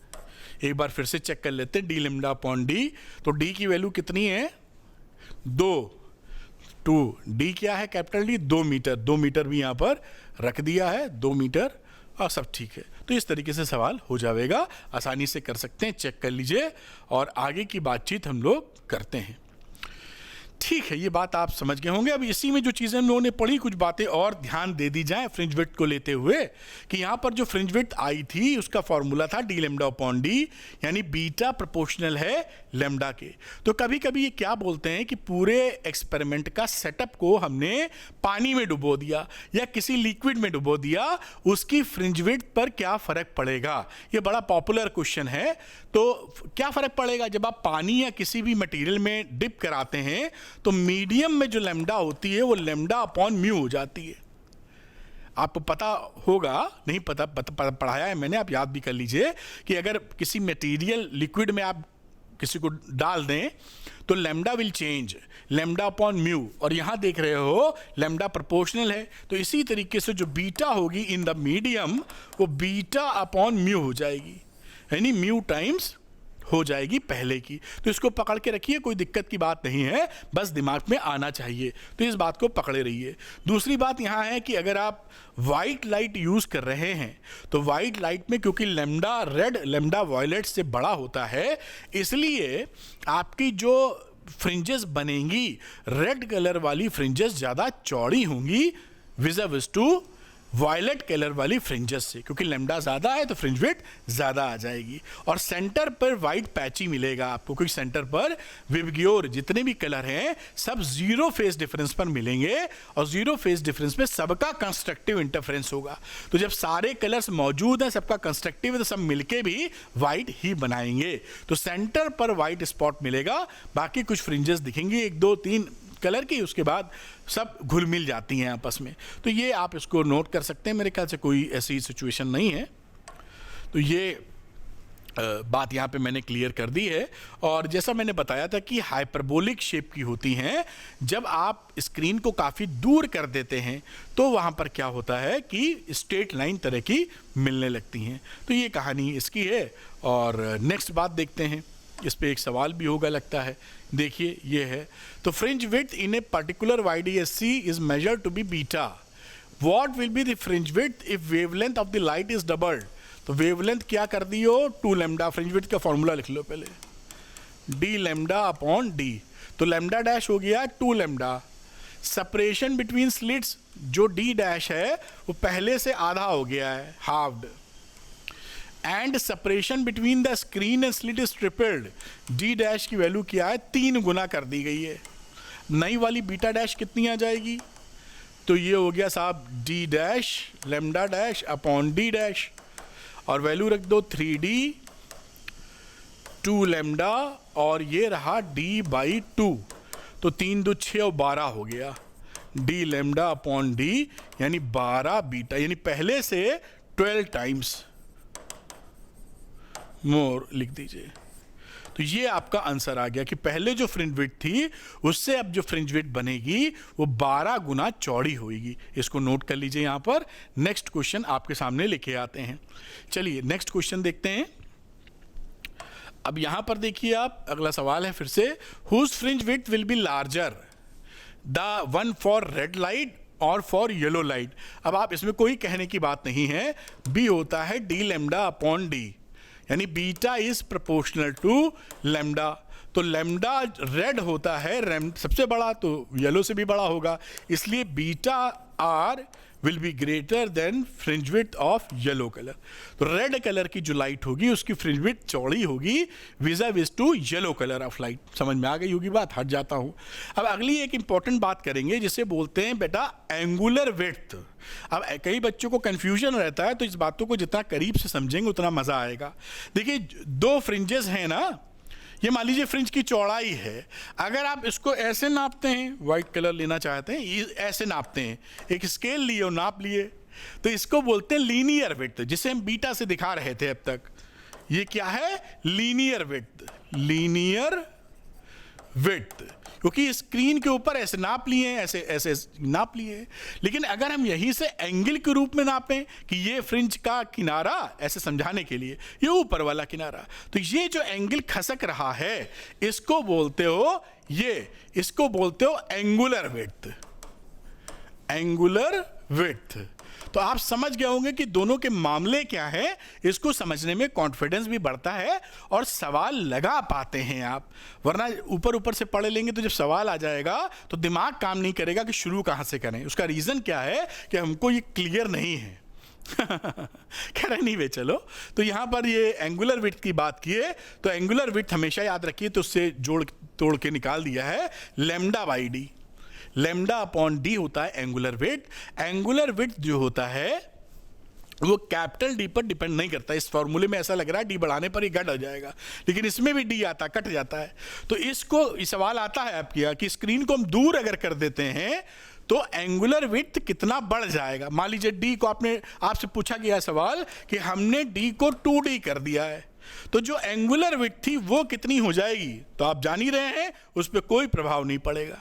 S1: एक बार फिर से चेक कर लेते हैं, डी लैम्डा अपॉन डी। तो डी की वैल्यू कितनी है? 2 डी क्या है? Capital D 2 metre. 2 मीटर भी यहाँ पर रख दिया है, 2 मीटर, और सब ठीक है। तो इस तरीके से सवाल हो जाएगा, आसानी से कर सकते हैं, चेक कर लीजिए और आगे की बातचीत हम लोग करते हैं। ठीक है, ये बात आप समझ गए होंगे। अब इसी में जो चीज़ें हम लोगों ने पढ़ी, कुछ बातें और ध्यान दे दी जाएं फ्रिंज विड्थ को लेते हुए, कि यहाँ पर जो फ्रिंज विड्थ आई थी उसका फॉर्मूला था डी लैम्डा अपॉन डी, यानी बीटा प्रोपोर्शनल है लैम्डा के। तो कभी कभी ये क्या बोलते हैं कि पूरे एक्सपेरिमेंट का सेटअप को हमने पानी में डुबो दिया या किसी लिक्विड में डुबो दिया, उसकी फ्रिंज विड्थ पर क्या फ़र्क पड़ेगा? ये बड़ा पॉपुलर क्वेश्चन है। तो क्या फ़र्क पड़ेगा? जब आप पानी या किसी भी मटेरियल में डिप कराते हैं तो मीडियम में जो लैम्डा होती है वो लैम्डा अपॉन म्यू हो जाती है। आपको पता होगा, नहीं पता, पढ़ाया है मैंने, आप याद भी कर लीजिए कि अगर किसी मटेरियल लिक्विड में आप किसी को डाल दें तो lambda will change, lambda upon mu, और यहां देख रहे हो लैम्डा प्रोपोर्शनल है। तो इसी तरीके से जो बीटा होगी इन द मीडियम वो बीटा अपॉन म्यू हो जाएगी, यानी म्यू टाइम्स हो जाएगी पहले की। तो इसको पकड़ के रखिए, कोई दिक्कत की बात नहीं है, बस दिमाग में आना चाहिए। तो इस बात को पकड़े रहिए। दूसरी बात यहाँ है कि अगर आप वाइट लाइट यूज़ कर रहे हैं तो वाइट लाइट में क्योंकि लैम्डा रेड लैम्डा वॉयलेट से बड़ा होता है, इसलिए आपकी जो फ्रिंजेस बनेंगी रेड कलर वाली फ्रिंजेस ज़्यादा चौड़ी होंगी विज़ टू वायलेट कलर वाली फ्रिंजेस से, क्योंकि लैम्डा ज़्यादा है तो फ्रिंज विड्थ ज़्यादा आ जाएगी। और सेंटर पर वाइट पैची मिलेगा आपको, क्योंकि सेंटर पर विबग्योर जितने भी कलर हैं सब जीरो फेज डिफरेंस पर मिलेंगे, और जीरो फेज डिफरेंस में सबका कंस्ट्रक्टिव इंटरफेरेंस होगा। तो जब सारे कलर्स मौजूद हैं, सबका कंस्ट्रक्टिव है, तो सब मिलके भी वाइट ही बनाएंगे। तो सेंटर पर वाइट स्पॉट मिलेगा, बाकी कुछ फ्रिंजेस दिखेंगी 1 2 3 कलर की, उसके बाद सब घुल मिल जाती हैं आपस में। तो ये आप इसको नोट कर सकते हैं, मेरे ख्याल से कोई ऐसी सिचुएशन नहीं है। तो ये बात यहाँ पे मैंने क्लियर कर दी है। और जैसा मैंने बताया था कि हाइपरबोलिक शेप की होती हैं, जब आप स्क्रीन को काफ़ी दूर कर देते हैं तो वहाँ पर क्या होता है कि स्ट्रेट लाइन तरह की मिलने लगती हैं। तो ये कहानी इसकी है। और नेक्स्ट बात देखते हैं, इस पे एक सवाल भी होगा लगता है। देखिए ये है, तो fringe width in a particular YDSC is measured to be beta. What will be the fringe width if wavelength of the light is doubled? तो वेवलेंथ क्या कर दी हो? 2 लैम्डा। फ्रिंज विड्थ का फॉर्मूला लिख लो पहले, डी लैम्डा अपॉन डी। तो लैम्डा डैश हो गया 2 लैम्डा। सेपरेशन बिटवीन स्लिट्स जो डी डैश है वो पहले से आधा हो गया है, halved. And separation between the screen and slit is tripled. D dash की वैल्यू क्या है? 3 गुना कर दी गई है। नई वाली बीटा डैश कितनी आ जाएगी? तो ये हो गया साहब D dash lambda dash upon D dash, और वैल्यू रख दो 3D 2 लैम्डा, और ये रहा D/2। तो 3 2 6 और 12 हो गया डी लैम्डा अपॉन डी, यानी 12 बीटा, यानी पहले से 12 टाइम्स मोर लिख दीजिए। तो ये आपका आंसर आ गया कि पहले जो फ्रिंज विड्थ थी उससे अब जो फ्रिंज विड्थ बनेगी वो 12 गुना चौड़ी होगी। इसको नोट कर लीजिए यहाँ पर। नेक्स्ट क्वेश्चन आपके सामने लेके आते हैं। चलिए नेक्स्ट क्वेश्चन देखते हैं। अब यहां पर देखिए आप, अगला सवाल है फिर से, whose fringe width will be larger, the one for red light और फॉर येलो लाइट। अब आप इसमें कोई कहने की बात नहीं है, बी होता है डी लैम्डा अपॉन डी, यानी beta is proportional to lambda. तो लैम्डा रेड होता है सबसे बड़ा, तो येलो से भी बड़ा होगा, इसलिए beta R will be greater than fringe width of yellow colour. तो रेड कलर की जो लाइट होगी उसकी फ्रिंज विड्थ चौड़ी होगी vis-a-vis to yellow colour of light. समझ में आ गई होगी बात, हट जाता हूं। अब अगली एक इंपॉर्टेंट बात करेंगे जिसे बोलते हैं बेटा एंगुलर विड्थ। अब कई बच्चों को कंफ्यूजन रहता है, तो इस बातों को जितना करीब से समझेंगे उतना मजा आएगा। देखिए, दो फ्रिंजेस हैं ना, ये मान लीजिए फ्रिंज की चौड़ाई है, अगर आप इसको ऐसे नापते हैं, वाइट कलर लेना चाहते हैं, ये ऐसे नापते हैं, एक स्केल लिए और नाप लिए, तो इसको बोलते हैं लीनियर विड्थ, जिसे हम बीटा से दिखा रहे थे अब तक। ये क्या है? Linear width. लीनियर विड्थ, क्योंकि स्क्रीन के ऊपर ऐसे नाप लिए हैं, ऐसे ऐसे नाप लिए हैं। लेकिन अगर हम यहीं से एंगल के रूप में नापें कि ये फ्रिंज का किनारा, ऐसे समझाने के लिए, ये ऊपर वाला किनारा, तो ये जो एंगल खसक रहा है इसको बोलते हो, इसको बोलते हो एंगुलर विड्थ। Angular width. तो आप समझ गए होंगे कि दोनों के मामले क्या है, इसको समझने में कॉन्फिडेंस भी बढ़ता है और सवाल लगा पाते हैं आप। वरना ऊपर ऊपर से पढ़ लेंगे तो जब सवाल आ जाएगा तो दिमाग काम नहीं करेगा कि शुरू कहाँ से करें। उसका रीज़न क्या है कि हमको ये क्लियर नहीं है। कह रहे नहीं वे, चलो। तो यहाँ पर ये एंगुलर विड्थ की बात की है, तो एंगुलर विड्थ हमेशा याद रखिए, तो उससे जोड़ तोड़ के निकाल दिया है lambda by D. Lambda upon D होता है एंगुलर विड्थ। एंगुलर विड्थ जो होता है वो कैपिटल डी पर डिपेंड नहीं करता। इस फॉर्मूले में ऐसा लग रहा है डी बढ़ाने पर ही घट हो जाएगा, लेकिन इसमें भी डी आता, कट जाता है। तो इसको सवाल आता है आपके कि स्क्रीन को हम दूर अगर कर देते हैं तो एंगुलर विड्थ कितना बढ़ जाएगा। मान लीजिए डी को आपसे पूछा गया सवाल कि हमने डी को 2D कर दिया है, तो जो एंगुलर विड्थ थी वो कितनी हो जाएगी। तो आप जान ही रहे हैं उस पर कोई प्रभाव नहीं पड़ेगा,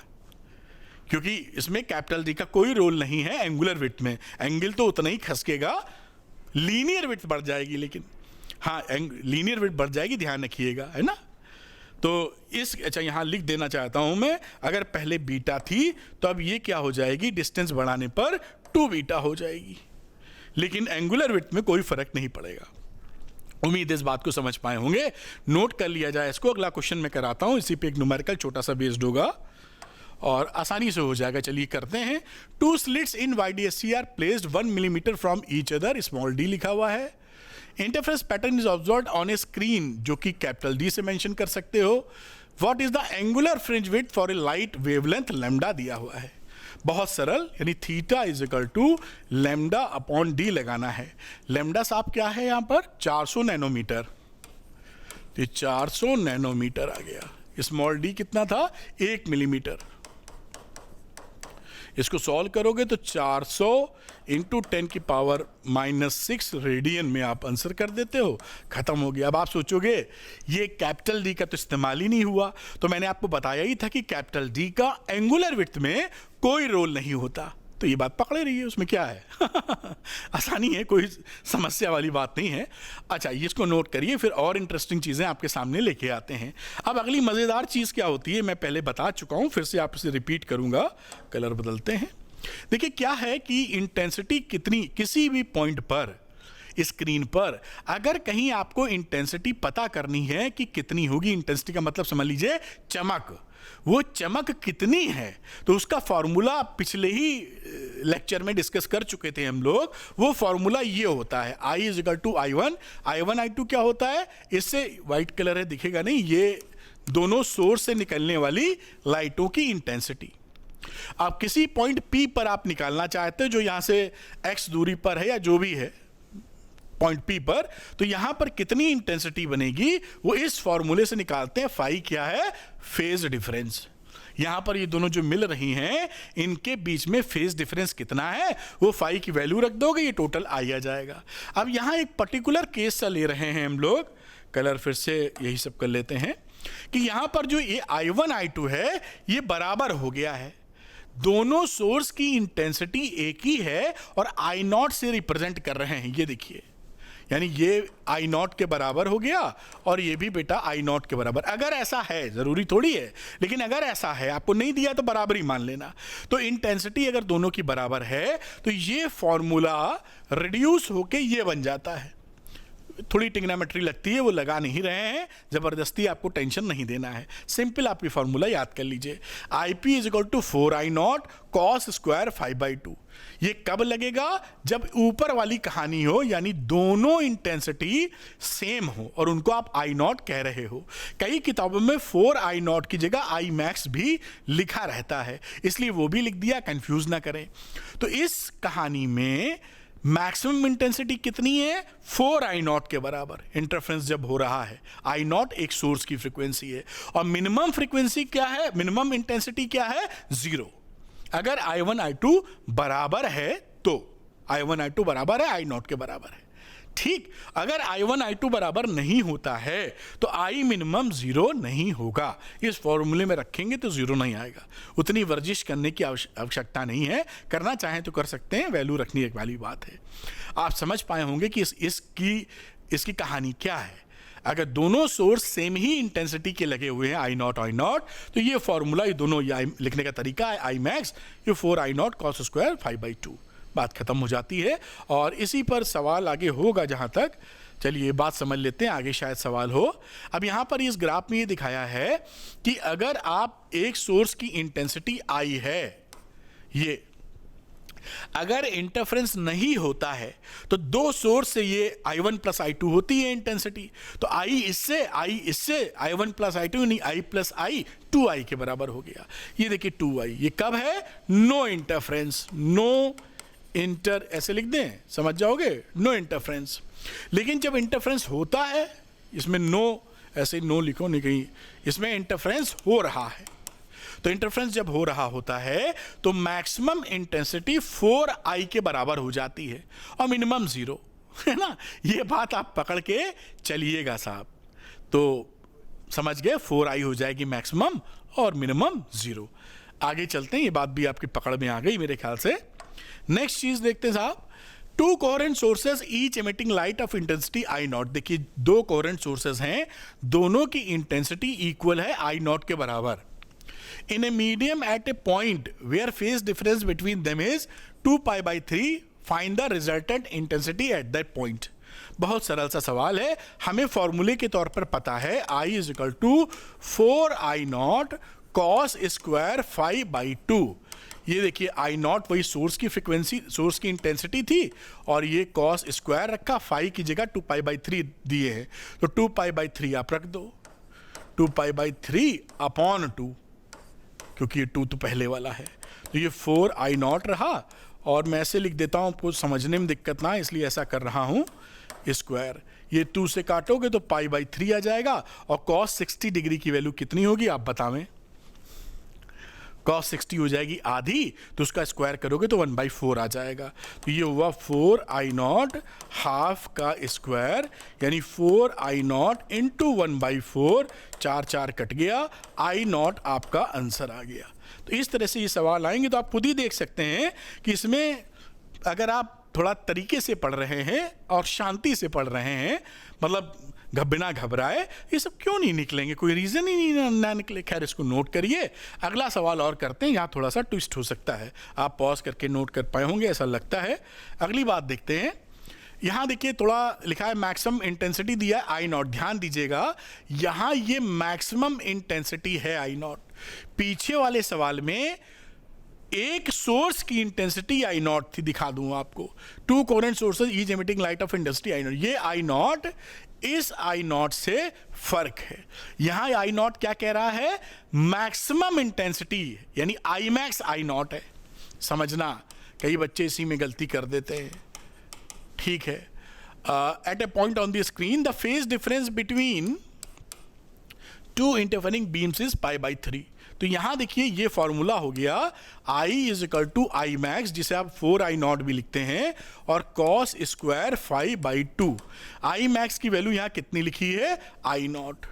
S1: क्योंकि इसमें कैपिटल डी का कोई रोल नहीं है एंगुलर विड्थ में। एंगल तो उतना ही खसकेगा, लीनियर विड्थ बढ़ जाएगी, लेकिन हाँ लीनियर विड्थ बढ़ जाएगी, ध्यान रखिएगा, है ना। तो अच्छा यहाँ लिख देना चाहता हूं मैं, अगर पहले बीटा थी तो अब ये क्या हो जाएगी, डिस्टेंस बढ़ाने पर 2 बीटा हो जाएगी, लेकिन एंगुलर विड्थ में कोई फर्क नहीं पड़ेगा। उम्मीद इस बात को समझ पाए होंगे। नोट कर लिया जाए इसको, अगला क्वेश्चन मैं कराता हूं, इसी पे एक न्यूमेरिकल छोटा सा बेस्ड होगा और आसानी से हो जाएगा। चलिए करते हैं। 2 slits in YDSC are placed 1 millimeter from each other, small D लिखा हुआ है। Interference pattern is observed on a screen, जो कि कैपिटल डी से मेंशन कर सकते हो। What is the angular fringe width for a light wavelength, lambda दिया हुआ है। बहुत सरल, यानी theta is equal to lambda upon D लगाना है। लैम्डा साहब क्या है यहाँ पर, 400 नैनोमीटर। तो 400 नैनोमीटर आ गया। स्मॉल डी कितना था, 1 मिलीमीटर। इसको सॉल्व करोगे तो 400 इंटू 10 की पावर -6 रेडियन में आप आंसर कर देते हो, खत्म हो गया। अब आप सोचोगे ये कैपिटल डी का तो इस्तेमाल ही नहीं हुआ, तो मैंने आपको बताया ही था कि कैपिटल डी का एंगुलर विड्थ में कोई रोल नहीं होता। तो ये बात पकड़े रही है, उसमें क्या है आसानी है, कोई समस्या वाली बात नहीं है। अच्छा, ये इसको नोट करिए, फिर और इंटरेस्टिंग चीज़ें आपके सामने लेके आते हैं। अब अगली मज़ेदार चीज़ क्या होती है, मैं पहले बता चुका हूँ, फिर से आप इसे रिपीट करूँगा। कलर बदलते हैं। देखिए क्या है कि इंटेंसिटी कितनी, किसी भी पॉइंट पर स्क्रीन पर अगर कहीं आपको इंटेंसिटी पता करनी है कि कितनी होगी, इंटेंसिटी का मतलब समझ लीजिए चमक, वो चमक कितनी है, तो उसका फॉर्मूला पिछले ही लेक्चर में डिस्कस कर चुके थे हम लोग। वो फॉर्मूला ये होता है I is equal to I1। I1 I2 क्या होता है, इससे वाइट कलर है दिखेगा नहीं, ये दोनों सोर्स से निकलने वाली लाइटों की इंटेंसिटी। आप किसी पॉइंट P पर आप निकालना चाहते हो, जो यहां से x दूरी पर है या जो भी है पॉइंट P पर, तो यहां पर कितनी इंटेंसिटी बनेगी वो इस फॉर्मूले से निकालते हैं। फाई क्या है, फेज डिफरेंस। यहां पर ये दोनों जो मिल रही हैं इनके बीच में फेज डिफरेंस कितना है, वो फाई की वैल्यू रख दोगे, ये टोटल आई आ जाएगा। अब यहां एक पर्टिकुलर केस सा ले रहे हैं हम लोग, कलर फिर से यही सब कर लेते हैं कि यहां पर जो ये I1 I2 है ये बराबर हो गया है, दोनों सोर्स की इंटेंसिटी एक ही है और I0 से रिप्रेजेंट कर रहे हैं। ये देखिए यानी ये आई नॉट के बराबर हो गया और ये भी बेटा आई नॉट के बराबर। अगर ऐसा है, जरूरी थोड़ी है, लेकिन अगर ऐसा है, आपको नहीं दिया तो बराबर ही मान लेना। तो इंटेंसिटी अगर दोनों की बराबर है तो ये फॉर्मूला रिड्यूस होके ये बन जाता है। थोड़ी टिग्नोमेट्री लगती है, वो लगा नहीं रहे हैं, जबरदस्ती आपको टेंशन नहीं देना है। सिंपल आपकी फॉर्मूला याद कर लीजिए, IP is equal to 4I0 cos square 5/2। ये कब लगेगा? जब ऊपर वाली कहानी हो, यानी दोनों इंटेंसिटी सेम हो और उनको आप I0 कह रहे हो। कई किताबों में 4I0 की जगह I max भी लिखा रहता है, इसलिए वो भी लिख दिया, कंफ्यूज ना करें। तो इस कहानी में मैक्सिमम इंटेंसिटी कितनी है? 4I0 के बराबर इंटरफेरेंस जब हो रहा है। I0 एक सोर्स की फ्रीक्वेंसी है और मिनिमम फ्रीक्वेंसी क्या है, मिनिमम इंटेंसिटी क्या है? 0। अगर I1 I2 बराबर है तो I1 I2 बराबर है, I0 के बराबर है। ठीक, अगर I1 I2 बराबर नहीं होता है तो I मिनिमम 0 नहीं होगा। इस फॉर्मूले में रखेंगे तो 0 नहीं आएगा। उतनी वर्जिश करने की आवश्यकता नहीं है, करना चाहें तो कर सकते हैं, वैल्यू रखनी एक वाली बात है। आप समझ पाए होंगे कि इसकी कहानी क्या है। अगर दोनों सोर्स सेम ही इंटेंसिटी के लगे हुए हैं I0 तो ये फॉर्मूला, ये दोनों लिखने का तरीका है I max, ये 4I0 cos स्क्वायर 5/2। बात खत्म हो जाती है और इसी पर सवाल आगे होगा जहां तक। चलिए बात समझ लेते हैं, आगे शायद सवाल हो। अब यहां पर इस ग्राफ में ये दिखाया है कि अगर आप एक सोर्स की इंटेंसिटी I है, ये अगर इंटरफेरेंस नहीं होता है तो दो सोर्स से ये I1 प्लस I2 होती है इंटेंसिटी। तो I इससे I1 प्लस I2 यानी I प्लस I 2I के बराबर हो गया। ये देखिए 2I, ये कब है? नो इंटरफेरेंस, नो इंटर, ऐसे लिख दें, समझ जाओगे, नो इंटरफेरेंस। लेकिन जब इंटरफेरेंस होता है, इसमें नो, ऐसे नो लिखो नहीं कहीं, इसमें इंटरफेरेंस हो रहा है। तो इंटरफेरेंस जब हो रहा होता है तो मैक्सिमम इंटेंसिटी 4I के बराबर हो जाती है और मिनिमम 0, है ना। ये बात आप पकड़ के चलिएगा साहब, तो समझ गए, 4I हो जाएगी मैक्सिमम और मिनिमम 0। आगे चलते हैं, ये बात भी आपकी पकड़ में आ गई मेरे ख्याल से। नेक्स्ट चीज देखते हैं साहब, to coherent sources each emitting light of intensity I0। देखिए दो कोहेरेंट सोर्सेज हैं, दोनों की इंटेंसिटी इक्वल है I0 के बराबर। In a medium at a point where phase difference between them is 2π/3, find the resultant intensity at that point। बहुत सरल सा सवाल है, हमें फॉर्मूले के तौर पर पता है I is equal to 4I0 cos square 5/2। ये देखिए I0 वही सोर्स की फ्रीक्वेंसी, सोर्स की इंटेंसिटी थी और ये cos स्क्वायर रखा, 5 की जगह 2π/3 दिए हैं, तो 2π/3 आप रख दो, 2π/3 अपॉन 2, क्योंकि ये 2 तो पहले वाला है, तो ये 4I0 रहा। और मैं ऐसे लिख देता हूं, आपको समझने में दिक्कत ना, इसलिए ऐसा कर रहा हूं, स्क्वायर, ये 2 से काटोगे तो π/3 आ जाएगा और cos 60 डिग्री की वैल्यू कितनी होगी आप बतावें? cos 60 हो जाएगी आधी, तो उसका स्क्वायर करोगे तो 1/4 आ जाएगा। तो ये हुआ 4I0 हाफ का स्क्वायर, यानी 4I0 इंटू 1/4, 4 कट गया, I0 आपका आंसर आ गया। तो इस तरह से ये सवाल आएंगे तो आप खुद ही देख सकते हैं कि इसमें अगर आप थोड़ा तरीके से पढ़ रहे हैं और शांति से पढ़ रहे हैं, मतलब बिना घबराए, ये सब क्यों नहीं निकलेंगे, कोई रीज़न ही नहीं ना निकले। खैर इसको नोट करिए, अगला सवाल और करते हैं, यहाँ थोड़ा सा ट्विस्ट हो सकता है, आप पॉज करके नोट कर पाए होंगे ऐसा लगता है। अगली बात देखते हैं, यहाँ देखिए थोड़ा लिखा है मैक्सिमम इंटेंसिटी दिया है I0, ध्यान दीजिएगा यहाँ ये मैक्सिमम इंटेंसिटी है I0। पीछे वाले सवाल में एक सोर्स की इंटेंसिटी I0 थी, दिखा दूं आपको, to coherent sources each emitting light of intensity I0। ये I0 इस I0 से फर्क है। यहां I0 क्या कह रहा है? मैक्सिमम इंटेंसिटी, यानी I max I0 है। समझना, कई बच्चे इसी में गलती कर देते हैं, ठीक है। At a point on the screen the phase difference between two interfering beams is π/3। तो यहां देखिए ये फॉर्मूला हो गया I is equal to I max, जिसे आप 4I0 भी लिखते हैं, और cos स्क्वायर 5/2। I max की वैल्यू यहां कितनी लिखी है? I0।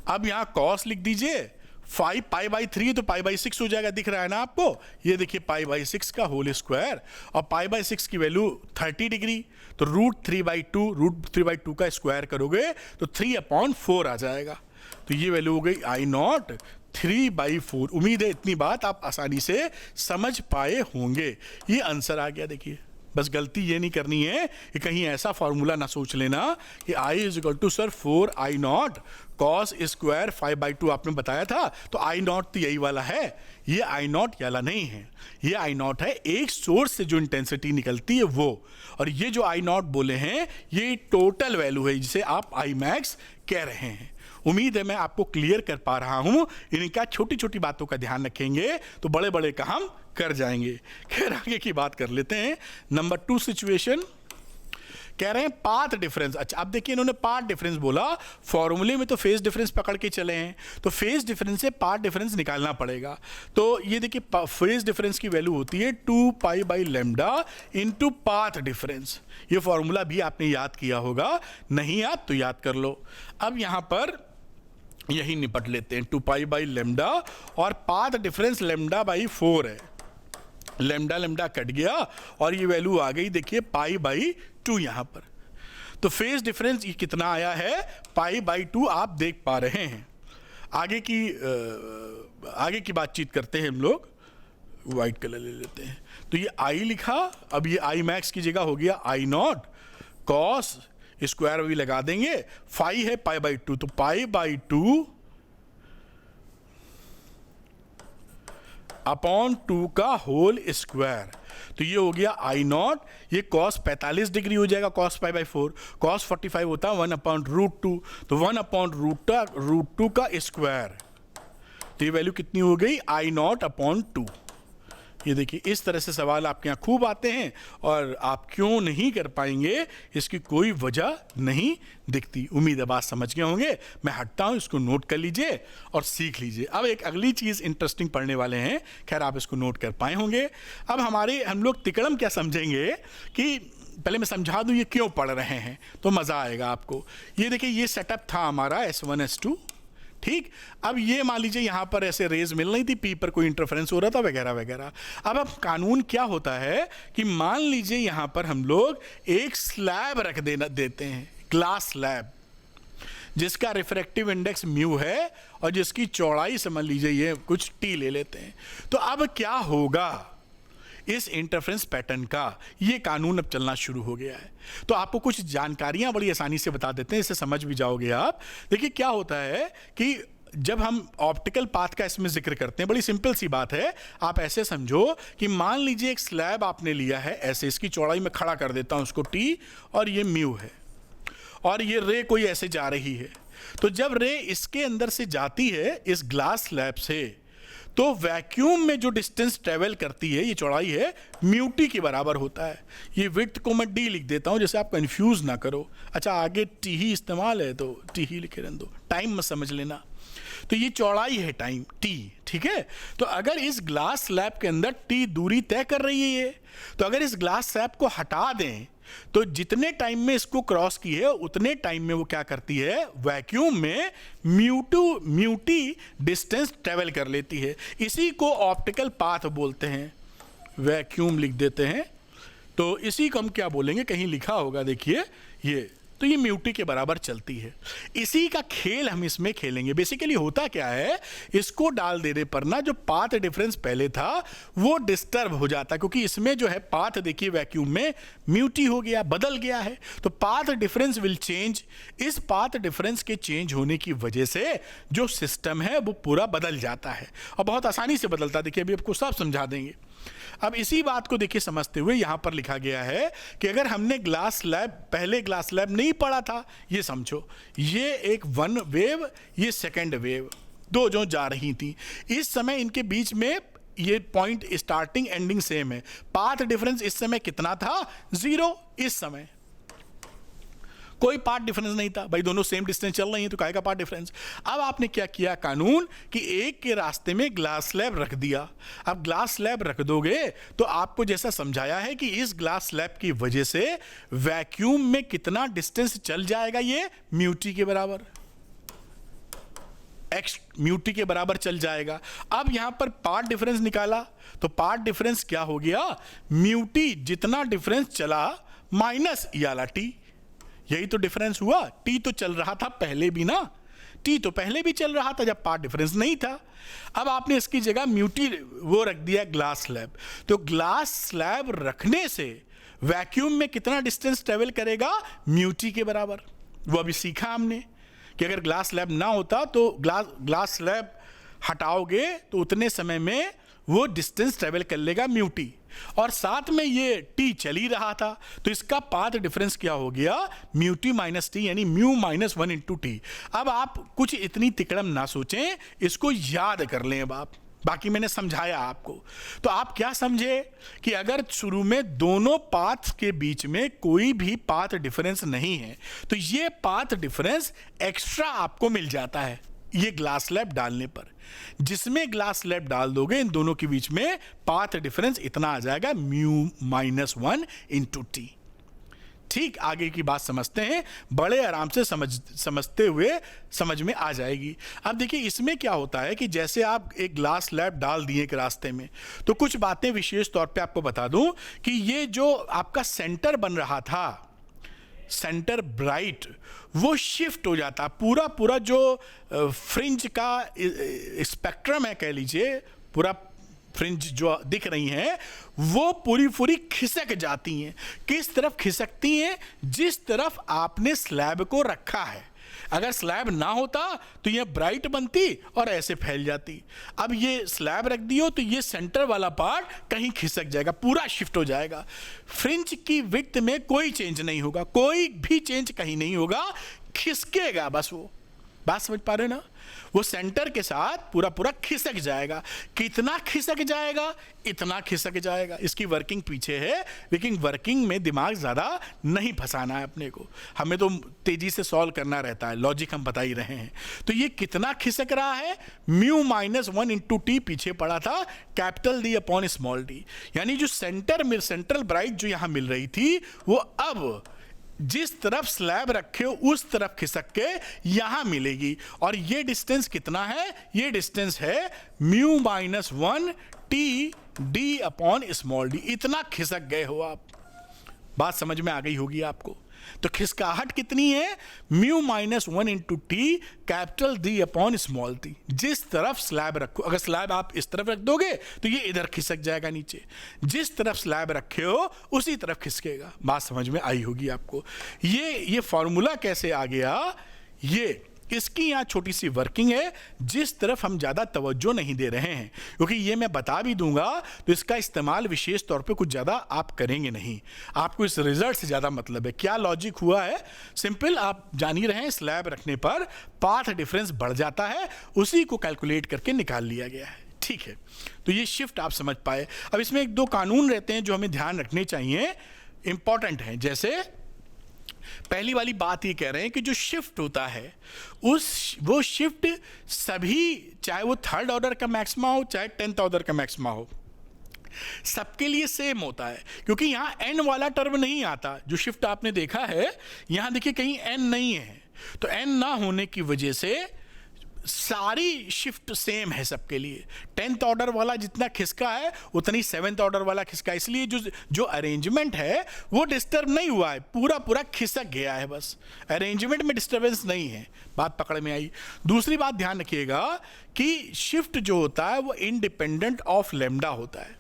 S1: अब यहां cos लिख दीजिए, 5 पाई बाई 3 तो पाई बाई 6 हो जाएगा, दिख रहा है ना आपको, ये देखिए पाई बाई 6 का होल स्क्वायर, और पाई बाई 6 की वैल्यू 30 डिग्री, तो √3/2 का स्क्वायर करोगे तो 3/4 आ जाएगा। तो ये वैल्यू हो गई I0 3/4। उम्मीद है इतनी बात आप आसानी से समझ पाए होंगे। ये आंसर आ गया। देखिए बस गलती ये नहीं करनी है कि कहीं ऐसा फॉर्मूला ना सोच लेना कि I = sir 4I0 cos square 5/2 आपने बताया था, तो I0 तो यही वाला है। ये I0 वाला नहीं है, ये I0 है एक सोर्स से जो इंटेंसिटी निकलती है वो, और ये जो I0 बोले हैं ये टोटल वैल्यू है जिसे आप Imax कह रहे हैं। उम्मीद है मैं आपको क्लियर कर पा रहा हूं। इनका छोटी छोटी बातों का ध्यान रखेंगे तो बड़े बड़े काम कर जाएंगे। खैर आगे की बात कर लेते हैं। नंबर 2 सिचुएशन कह रहे हैं पाथ डिफरेंस। अच्छा अब देखिए इन्होंने पाथ डिफरेंस बोला, फॉर्मूले में तो फेज डिफरेंस पकड़ के चले हैं, तो फेज डिफरेंस से पाथ डिफरेंस निकालना पड़ेगा। तो ये देखिए फेज डिफरेंस की वैल्यू होती है 2π/λ इनटू पाथ डिफरेंस। ये फॉर्मूला भी आपने याद किया होगा, नहीं याद तो याद कर लो। अब यहां पर यही निपट लेते हैं। 2π/λ और पाथ डिफरेंस λ/4 है, लैम्डा कट गया और ये वैल्यू आ गई देखिए π/2 यहां पर। तो फेज डिफरेंस ये कितना आया है π/2 आप देख पा रहे हैं। आगे की बातचीत करते हैं हम लोग। वाइट कलर ले लेते हैं। तो ये I लिखा, अब ये Imax की जगह हो गया I0 cos स्क्वायर भी लगा देंगे, फाई है π/2 तो π/2 अपॉन 2 का होल स्क्वायर। तो ये हो गया I0, ये cos 45 डिग्री हो जाएगा cos π/4, cos 45 होता है 1/√2, तो 1/√2 का स्क्वायर। तो ये वैल्यू कितनी हो गई I0/2। ये देखिए इस तरह से सवाल आपके यहाँ खूब आते हैं और आप क्यों नहीं कर पाएंगे इसकी कोई वजह नहीं दिखती। उम्मीद है बात समझ गए होंगे। मैं हटता हूँ, इसको नोट कर लीजिए और सीख लीजिए। अब एक अगली चीज़ इंटरेस्टिंग पढ़ने वाले हैं, खैर आप इसको नोट कर पाए होंगे। अब हम लोग तिकड़म क्या समझेंगे कि पहले मैं समझा दूँ ये क्यों पढ़ रहे हैं तो मज़ा आएगा आपको। ये देखिए ये सेटअप था हमारा S1 S2, ठीक। अब ये मान लीजिए यहाँ पर ऐसे रेज मिल रही थी, पी पर कोई इंटरफेरेंस हो रहा था वगैरह वगैरह। अब कानून क्या होता है कि मान लीजिए यहाँ पर हम लोग एक स्लैब रख देते हैं, ग्लास स्लैब, जिसका रिफ्रैक्टिव इंडेक्स म्यू है और जिसकी चौड़ाई समझ लीजिए ये कुछ टी ले लेते हैं। तो अब क्या होगा इस इंटरफेरेंस पैटर्न का, ये कानून अब चलना शुरू हो गया है। तो आपको कुछ जानकारियां बड़ी आसानी से बता देते हैं, इससे समझ भी जाओगे आप। देखिए क्या होता है कि जब हम ऑप्टिकल पाथ का इसमें जिक्र करते हैं, बड़ी सिंपल सी बात है। आप ऐसे समझो कि मान लीजिए एक स्लैब आपने लिया है, ऐसे इसकी चौड़ाई में खड़ा कर देता हूं उसको टी, और ये म्यू है और ये रे कोई ऐसे जा रही है। तो जब रे इसके अंदर से जाती है इस ग्लास स्लैब से, तो वैक्यूम में जो डिस्टेंस ट्रेवल करती है, ये चौड़ाई है, म्यू टी के बराबर होता है। ये विड्थ को मैं डी लिख देता हूं जैसे आप कंफ्यूज ना करो। अच्छा आगे टी ही इस्तेमाल है तो टी ही लिखे रहने दो, टाइम मत समझ लेना। तो ये चौड़ाई है टाइम टी, ठीक है। तो अगर इस ग्लास स्लैब के अंदर टी दूरी तय कर रही है ये, तो अगर इस ग्लास स्लैब को हटा दें तो जितने टाइम में इसको क्रॉस की है उतने टाइम में वो क्या करती है, वैक्यूम में म्यू टी डिस्टेंस ट्रेवल कर लेती है। इसी को ऑप्टिकल पाथ बोलते हैं, वैक्यूम लिख देते हैं। तो इसी को हम क्या बोलेंगे, कहीं लिखा होगा देखिए ये, तो ये म्यू टी के बराबर चलती है। इसी का खेल हम इसमें खेलेंगे। बेसिकली होता क्या है, इसको डाल देने पर ना जो पाथ डिफरेंस पहले था वो डिस्टर्ब हो जाता है, क्योंकि इसमें जो है पाथ देखिए वैक्यूम में म्यू टी हो गया, बदल गया है, तो पाथ डिफरेंस विल चेंज। इस पाथ डिफरेंस के चेंज होने की वजह से जो सिस्टम है वो पूरा बदल जाता है, और बहुत आसानी से बदलता है। देखिए अभी आपको सब समझा देंगे। अब इसी बात को देखिए समझते हुए यहां पर लिखा गया है कि अगर हमने ग्लास स्लैब, पहले ग्लास स्लैब नहीं पढ़ा था, ये समझो ये एक वन वेव, ये सेकंड वेव, दो जो जा रही थी, इस समय इनके बीच में ये पॉइंट स्टार्टिंग एंडिंग सेम है। पाथ डिफरेंस इस समय कितना था, 0। इस समय कोई पाथ डिफरेंस नहीं था भाई, दोनों सेम डिस्टेंस चल रही हैं तो काहे का पाथ डिफरेंस। अब आपने क्या किया कानून कि एक के रास्ते में ग्लास स्लैब रख दिया। अब ग्लास स्लैब रख दोगे तो आपको जैसा समझाया है कि इस ग्लास स्लैब की वजह से वैक्यूम में कितना डिस्टेंस चल जाएगा, ये म्यू टी के बराबर। एक्स म्यू टी के बराबर चल जाएगा। अब यहां पर पाथ डिफरेंस निकाला तो पाथ डिफरेंस क्या हो गया, म्यू टी जितना डिफरेंस चला माइनस ई वाला टी, यही तो डिफरेंस हुआ। टी तो चल रहा था पहले भी ना, टी तो पहले भी चल रहा था जब पाथ डिफरेंस नहीं था। अब आपने इसकी जगह म्यू टी वो रख दिया ग्लास स्लैब, तो ग्लास स्लैब रखने से वैक्यूम में कितना डिस्टेंस ट्रेवल करेगा, म्यू टी के बराबर। वो अभी सीखा हमने कि अगर ग्लास स्लैब ना होता तो ग्लास स्लैब हटाओगे तो उतने समय में वो डिस्टेंस ट्रेवल कर लेगा म्यू टी, और साथ में ये टी चल ही रहा था, तो इसका पाथ डिफरेंस क्या हो गया, म्यू टी माइनस टी, यानी म्यू माइनस 1 इंटू टी। अब आप कुछ इतनी तिकड़म ना सोचें, इसको याद कर लें। अब आप, बाकी मैंने समझाया आपको, तो आप क्या समझे कि अगर शुरू में दोनों पाथ के बीच में कोई भी पाथ डिफरेंस नहीं है तो ये पाथ डिफरेंस एक्स्ट्रा आपको मिल जाता है ये ग्लास स्लैब डालने पर। जिसमें ग्लास स्लैब डाल दोगे इन दोनों के बीच में पाथ डिफरेंस इतना आ जाएगा, म्यू माइनस 1 इंटू टी। ठीक, आगे की बात समझते हैं, बड़े आराम से समझते हुए समझ में आ जाएगी। अब देखिए इसमें क्या होता है कि जैसे आप एक ग्लास स्लैब डाल दिए एक रास्ते में, तो कुछ बातें विशेष तौर पे आपको बता दूं कि ये जो आपका सेंटर बन रहा था, सेंटर ब्राइट, वो शिफ्ट हो जाता, पूरा जो फ्रिंज का स्पेक्ट्रम है कह लीजिए, पूरा फ्रिंज जो दिख रही हैं वो पूरी खिसक जाती हैं। किस तरफ खिसकती हैं, जिस तरफ आपने स्लैब को रखा है। अगर स्लैब ना होता तो ये ब्राइट बनती और ऐसे फैल जाती। अब ये स्लैब रख दियो तो ये सेंटर वाला पार्ट कहीं खिसक जाएगा, पूरा शिफ्ट हो जाएगा। फ्रिंज की विड्थ में कोई चेंज नहीं होगा, कोई भी चेंज कहीं नहीं होगा, खिसकेगा बस। वो बात समझ पा रहे ना, वो सेंटर के साथ पूरा खिसक जाएगा। कितना खिसक जाएगा, इतना खिसक जाएगा। इसकी वर्किंग पीछे है, लेकिन वर्किंग में दिमाग ज़्यादा नहीं फंसाना है अपने को, हमें तो तेज़ी से सॉल्व करना रहता है, लॉजिक हम बता ही रहे हैं। तो ये कितना खिसक रहा है, म्यू माइनस 1 इंटू टी पीछे पड़ा था, capital D upon small D, यानी जो सेंट्रल ब्राइट जो यहाँ मिल रही थी वो अब जिस तरफ स्लैब रखे हो उस तरफ खिसक के यहां मिलेगी। और ये डिस्टेंस कितना है, ये डिस्टेंस है mu minus 1 T D upon small D. इतना खिसक गए हो आप, बात समझ में आ गई होगी आपको। तो खिसकाहट कितनी है, mu minus 1 into T capital D upon small T. जिस तरफ स्लैब रखो, अगर स्लैब आप इस तरफ रख दोगे तो ये इधर खिसक जाएगा नीचे, जिस तरफ स्लैब रखे हो उसी तरफ खिसकेगा। बात समझ में आई होगी आपको। ये फॉर्मूला कैसे आ गया, ये इसकी यहाँ छोटी सी वर्किंग है, जिस तरफ हम ज़्यादा तवज्जो नहीं दे रहे हैं, क्योंकि ये मैं बता भी दूंगा तो इसका इस्तेमाल विशेष तौर पे कुछ ज़्यादा आप करेंगे नहीं। आपको इस रिजल्ट से ज़्यादा मतलब है। क्या लॉजिक हुआ है, सिंपल, आप जान ही रहे हैं, स्लैब रखने पर पाथ डिफरेंस बढ़ जाता है, उसी को कैलकुलेट करके निकाल लिया गया है। ठीक है, तो ये शिफ्ट आप समझ पाए। अब इसमें एक दो कानून रहते हैं जो हमें ध्यान रखने चाहिए, इंपॉर्टेंट हैं। जैसे पहली वाली बात ये कह रहे हैं कि जो शिफ्ट होता है वो शिफ्ट सभी, चाहे वो थर्ड ऑर्डर का मैक्सिमा हो चाहे 10th ऑर्डर का मैक्सिमा हो, सबके लिए सेम होता है। क्योंकि यहाँ n वाला टर्म नहीं आता। जो शिफ्ट आपने देखा है यहाँ देखिए कहीं n नहीं है, तो n ना होने की वजह से सारी शिफ्ट सेम है सबके लिए। 10th ऑर्डर वाला जितना खिसका है उतनी 7th ऑर्डर वाला खिसका, इसलिए जो अरेंजमेंट है वो डिस्टर्ब नहीं हुआ है, पूरा खिसक गया है, बस अरेंजमेंट में डिस्टर्बेंस नहीं है। बात पकड़ में आई। दूसरी बात ध्यान रखिएगा कि शिफ्ट जो होता है वो इंडिपेंडेंट ऑफ लेमडा होता है।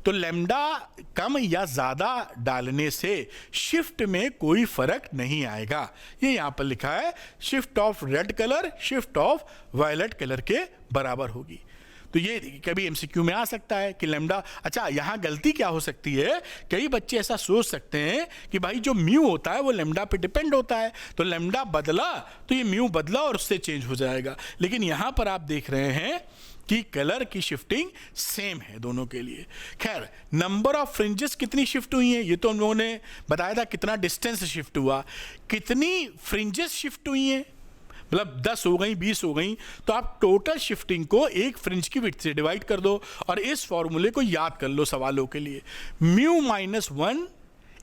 S1: तो लेमडा कम या ज़्यादा डालने से शिफ्ट में कोई फर्क नहीं आएगा। ये यहाँ पर लिखा है, shift of red colour shift of violet colour के बराबर होगी। तो ये कभी एमसीक्यू में आ सकता है कि लेमडा, अच्छा यहाँ गलती क्या हो सकती है, कई बच्चे ऐसा सोच सकते हैं कि भाई जो म्यू होता है वो लेमडा पे डिपेंड होता है, तो लेमडा बदला तो ये म्यू बदला और उससे चेंज हो जाएगा। लेकिन यहाँ पर आप देख रहे हैं कि कलर की शिफ्टिंग सेम है दोनों के लिए। खैर, नंबर ऑफ फ्रिंजेस कितनी शिफ्ट हुई हैं ये तो हम लोगों ने बताया था, कितना डिस्टेंस शिफ्ट हुआ, कितनी फ्रिंजेस शिफ्ट हुई हैं, मतलब 10 हो गई 20 हो गई, तो आप टोटल शिफ्टिंग को एक फ्रिंज की विड्थ से डिवाइड कर दो और इस फॉर्मूले को याद कर लो सवालों के लिए। Mu minus 1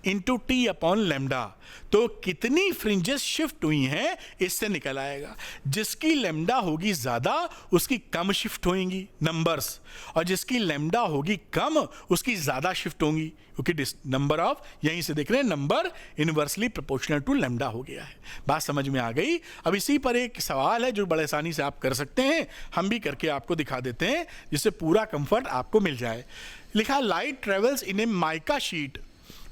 S1: into T upon lambda. तो कितनी फ्रिंजेस शिफ्ट हुई हैं इससे निकल आएगा। जिसकी लेमडा होगी ज्यादा उसकी कम शिफ्ट होंगी नंबर्स, और जिसकी लेमडा होगी कम उसकी ज्यादा शिफ्ट होंगी, क्योंकि नंबर ऑफ, यहीं से देख रहे हैं, number inversely proportional to lambda हो गया है। बात समझ में आ गई। अब इसी पर एक सवाल है जो बड़े आसानी से आप कर सकते हैं, हम भी करके आपको दिखा देते हैं जिससे पूरा कंफर्ट आपको मिल जाए। लिखा light travels in A mica sheet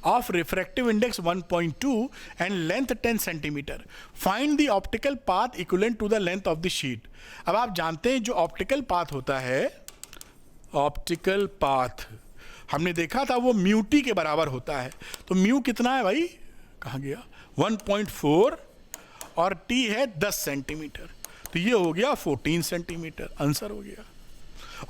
S1: of refractive index 1.2 and length 10 centimeter. Find the optical path equivalent to the length of the sheet. अब आप जानते हैं जो ऑप्टिकल पाथ होता है, ऑप्टिकल पाथ हमने देखा था वो म्यू टी के बराबर होता है। तो म्यू कितना है भाई, कहाँ गया, 1.4 और टी है 10 सेंटीमीटर, तो ये हो गया 14 सेंटीमीटर, आंसर हो गया।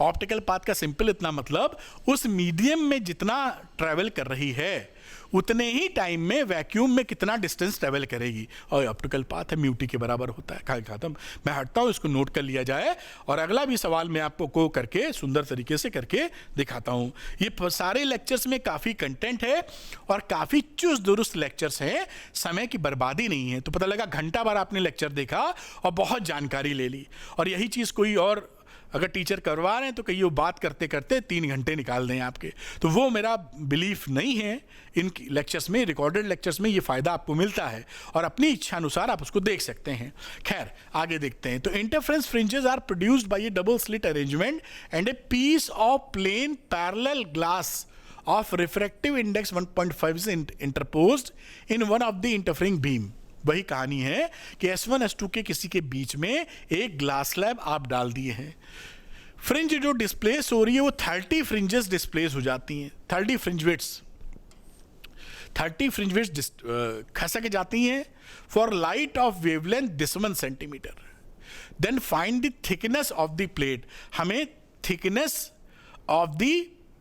S1: ऑप्टिकल पाथ का सिंपल इतना मतलब उस मीडियम में जितना ट्रैवल कर रही है उतने ही टाइम में वैक्यूम में कितना डिस्टेंस ट्रैवल करेगी, और ऑप्टिकल पाथ है म्यू टी के बराबर होता है। कहाँ खत्म, मैं हटता हूँ, इसको नोट कर लिया जाए। और अगला भी सवाल मैं आपको को करके सुंदर तरीके से करके दिखाता हूँ। ये सारे लेक्चर्स में काफ़ी कंटेंट है और काफ़ी चुस्त दुरुस्त लेक्चर्स हैं, समय की बर्बादी नहीं है। तो पता लगा घंटा भर आपने लेक्चर देखा और बहुत जानकारी ले ली, और यही चीज़ कोई और अगर टीचर करवा रहे हैं तो कहीं वो बात करते करते 3 घंटे निकाल दें आपके, तो वो मेरा बिलीफ नहीं है। इन लेक्चर्स में, रिकॉर्डेड लेक्चर्स में ये फ़ायदा आपको मिलता है और अपनी इच्छा अनुसार आप उसको देख सकते हैं। खैर आगे देखते हैं। तो interference fringes are produced by a double slit arrangement and a piece of plane parallel glass of refractive index 1.5 is interposed in one of the interfering beam। वही कहानी है कि S1 S2 के किसी के बीच में एक ग्लास स्लैब आप डाल दिए हैं। फ्रिंज जो डिस्प्लेस हो रही है वो 30 फ्रिंजेस डिस्प्लेस हो जाती हैं, 30 फ्रिंज विड्स खसक जाती हैं for light of wavelength this 1 centimetre. Then find the thickness of the plate. हमें थिकनेस ऑफ द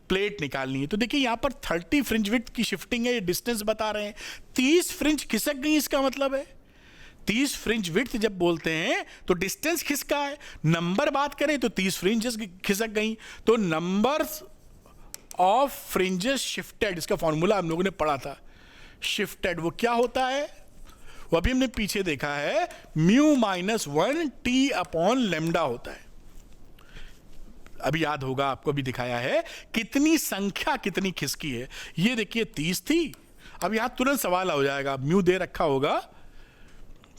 S1: प्लेट निकालनी है। तो देखिए यहां पर 30 फ्रिंज विड्थ की शिफ्टिंग है, ये डिस्टेंस बता रहे हैं। 30 फ्रिंज खिसक गई, इसका मतलब है 30 फ्रिंज विड्थ जब बोलते हैं तो डिस्टेंस खिसका है। नंबर बात करें तो 30 फ्रिंजेस खिसक गई, तो नंबर्स ऑफ फ्रिंजेस शिफ्टेड, इसका फॉर्मूला हम लोगों ने पढ़ा था, शिफ्टेड वो क्या होता है, वो अभी हमने पीछे देखा है, mu minus 1 T upon lambda होता है। अभी याद होगा, आपको भी दिखाया है कितनी संख्या कितनी खिसकी है। ये देखिए 30 थी, अब यहां तुरंत सवाल हो जाएगा, म्यू दे रखा होगा।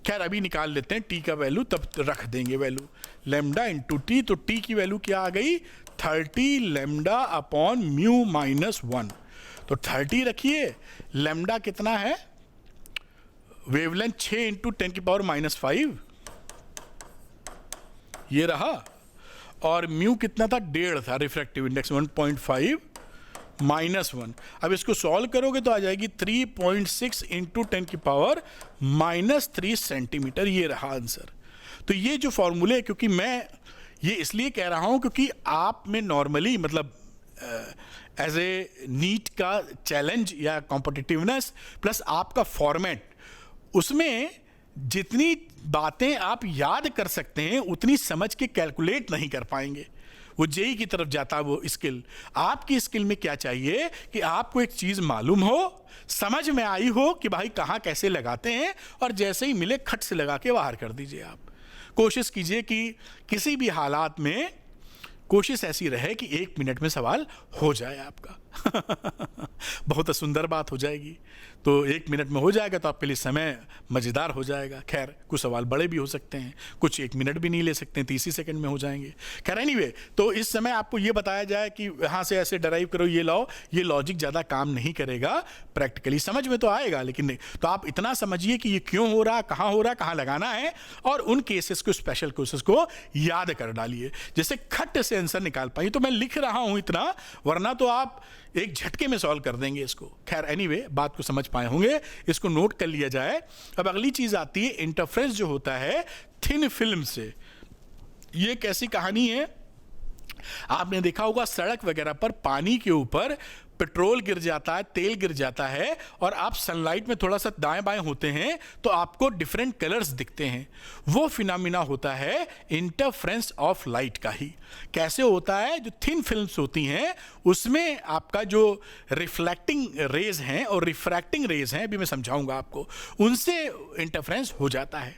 S1: खैर अभी निकाल लेते हैं टी का वैल्यू, तब रख देंगे वैल्यू लेमडा इंटू टी। तो टी की वैल्यू क्या आ गई, 30 लेमडा अपॉन म्यू माइनस 1। तो 30 रखिए, लेमडा कितना है, वेवलेंथ 6 इंटू 10 की पावर -5 ये रहा, और म्यू कितना था, 1.5 था, रिफ्रैक्टिव इंडेक्स 1.5 -1। अब इसको सॉल्व करोगे तो आ जाएगी 3.6 इंटू 10 की पावर -3 सेंटीमीटर, ये रहा आंसर। तो ये जो फॉर्मूले है, क्योंकि मैं ये इसलिए कह रहा हूं क्योंकि आप में नॉर्मली मतलब एज ए नीट का चैलेंज या कॉम्पिटिटिवनेस प्लस आपका फॉर्मेट, उसमें जितनी बातें आप याद कर सकते हैं उतनी समझ के कैलकुलेट नहीं कर पाएंगे। वो जेई की तरफ जाता है वो स्किल। आपकी स्किल में क्या चाहिए कि आपको एक चीज़ मालूम हो, समझ में आई हो कि भाई कहाँ कैसे लगाते हैं, और जैसे ही मिले खट से लगा के बाहर कर दीजिए। आप कोशिश कीजिए कि किसी भी हालात में कोशिश ऐसी रहे कि 1 मिनट में सवाल हो जाए आपका। बहुत सुंदर बात हो जाएगी। तो 1 मिनट में हो जाएगा तो आपके लिए समय मज़ेदार हो जाएगा। खैर कुछ सवाल बड़े भी हो सकते हैं, कुछ 1 मिनट भी नहीं ले सकते हैं, 30 ही सेकंड में हो जाएंगे। खैर एनीवे, तो इस समय आपको ये बताया जाए कि यहाँ से ऐसे डराइव करो, ये लाओ, ये लॉजिक ज़्यादा काम नहीं करेगा। प्रैक्टिकली समझ में तो आएगा लेकिन नहीं। तो आप इतना समझिए कि ये क्यों हो रहा, कहाँ हो रहा, कहाँ लगाना है, और उन केसेस को, स्पेशल केसेस को याद कर डालिए, जैसे खट से आंसर निकाल पाइए। तो मैं लिख रहा हूँ इतना, वरना तो आप एक झटके में सॉल्व कर देंगे इसको। खैर एनीवे, बात को समझ पाए होंगे, इसको नोट कर लिया जाए। अब अगली चीज आती है इंटरफेरेंस जो होता है थिन फिल्म से। ये कैसी कहानी है, आपने देखा होगा सड़क वगैरह पर पानी के ऊपर पेट्रोल गिर जाता है, तेल गिर जाता है और आप सनलाइट में थोड़ा सा दाएं बाएं होते हैं तो आपको डिफरेंट कलर्स दिखते हैं। वो फिनोमिना होता है इंटरफ्रेंस ऑफ लाइट का ही। कैसे होता है? जो थिन फिल्म्स होती हैं उसमें आपका जो रिफ्लेक्टिंग रेज हैं और रिफ्रैक्टिंग रेज हैं, अभी मैं समझाऊंगा आपको, उनसे इंटरफ्रेंस हो जाता है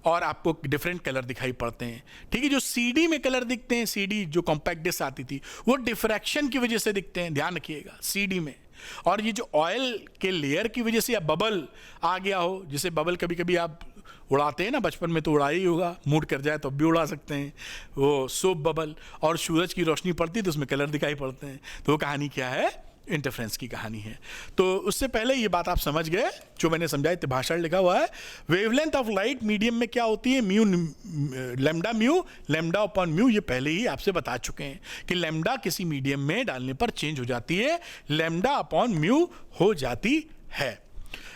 S1: और आपको डिफरेंट कलर दिखाई पड़ते हैं। ठीक है, जो सीडी में कलर दिखते हैं, सीडी जो कॉम्पैक्ट डिस्क आती थी, वो डिफ्रैक्शन की वजह से दिखते हैं, ध्यान रखिएगा, सीडी में। और ये जो ऑयल के लेयर की वजह से या बबल आ गया हो, जैसे बबल कभी कभी आप उड़ाते हैं ना, बचपन में तो उड़ा ही होगा, मूड कर जाए तो अब भी उड़ा सकते हैं, वो सोप बबल, और सूरज की रोशनी पड़ती है तो उसमें कलर दिखाई पड़ते हैं। तो वो कहानी क्या है? इंटरफ्रेंस की कहानी है। तो उससे पहले ये बात आप समझ गए जो मैंने समझाई, भाषण लिखा हुआ है। वेवलेंथ ऑफ लाइट मीडियम में क्या होती है? Mu, lambda upon mu. ये पहले ही आपसे बता चुके हैं कि लैम्डा किसी मीडियम में डालने पर चेंज हो जाती है, लैम्डा अपॉन म्यू हो जाती है।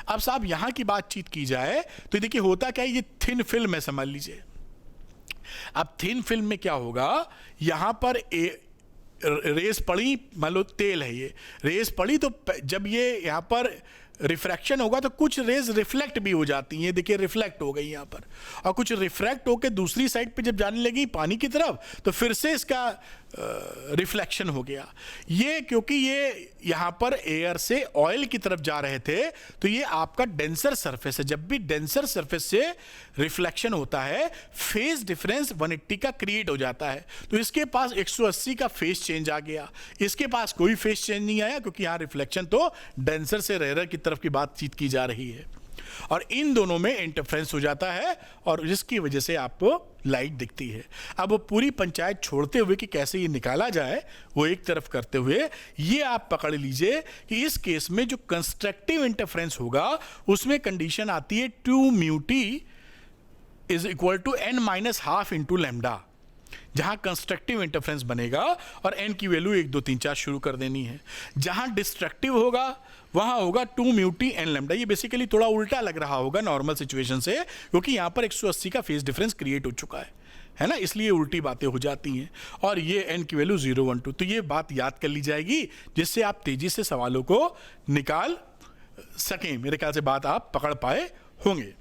S1: अब साहब यहाँ की बातचीत की जाए तो देखिए होता क्या है, ये थिन फिल्म है समझ लीजिए। अब थिन फिल्म में क्या होगा, यहाँ पर रेस पड़ी, मान लो तेल है, ये रेस पड़ी तो जब ये यहाँ पर रिफ्रैक्शन होगा तो कुछ रेज रिफ्लेक्ट भी हो जाती हैं। देखिए रिफ्लेक्ट हो गई यहाँ पर, और कुछ रिफ्रैक्ट होकर दूसरी साइड पे जब जाने लगी पानी की तरफ तो फिर से इसका रिफ्लेक्शन हो गया। ये क्योंकि ये यहाँ पर एयर से ऑयल की तरफ जा रहे थे तो ये आपका डेंसर सरफेस है। जब भी डेंसर सरफेस से रिफ्लेक्शन होता है फेज डिफरेंस 180 का क्रिएट हो जाता है। तो इसके पास 180 का फेज चेंज आ गया, इसके पास कोई फेज चेंज नहीं आया क्योंकि यहाँ रिफ्लेक्शन तो डेंसर से रेयर की तरफ की बातचीत की जा रही है, और इन दोनों में इंटरफ्रेंस हो जाता है और जिसकी वजह से आपको लाइट दिखती है। अब वो पूरी पंचायत छोड़ते हुए कि कैसे ये निकाला जाए वो एक तरफ करते हुए ये आप पकड़ लीजिए कि इस केस में जो कंस्ट्रक्टिव इंटरफ्रेंस होगा उसमें कंडीशन आती है 2 mu T is equal to n minus half into lambda, जहां कंस्ट्रक्टिव इंटरफ्रेंस बनेगा और n की वैल्यू 1 2 3 4 शुरू कर देनी है। जहां डिस्ट्रक्टिव होगा वहां होगा 2 म्यू टी एन लैम्डा। ये बेसिकली थोड़ा उल्टा लग रहा होगा नॉर्मल सिचुएशन से क्योंकि यहां पर 180 का फेज डिफरेंस क्रिएट हो चुका है ना, इसलिए उल्टी बातें हो जाती हैं। और ये n की वैल्यू 0 1 2, तो ये बात याद कर ली जाएगी जिससे आप तेजी से सवालों को निकाल सकें। मेरे ख्याल से बात आप पकड़ पाए होंगे।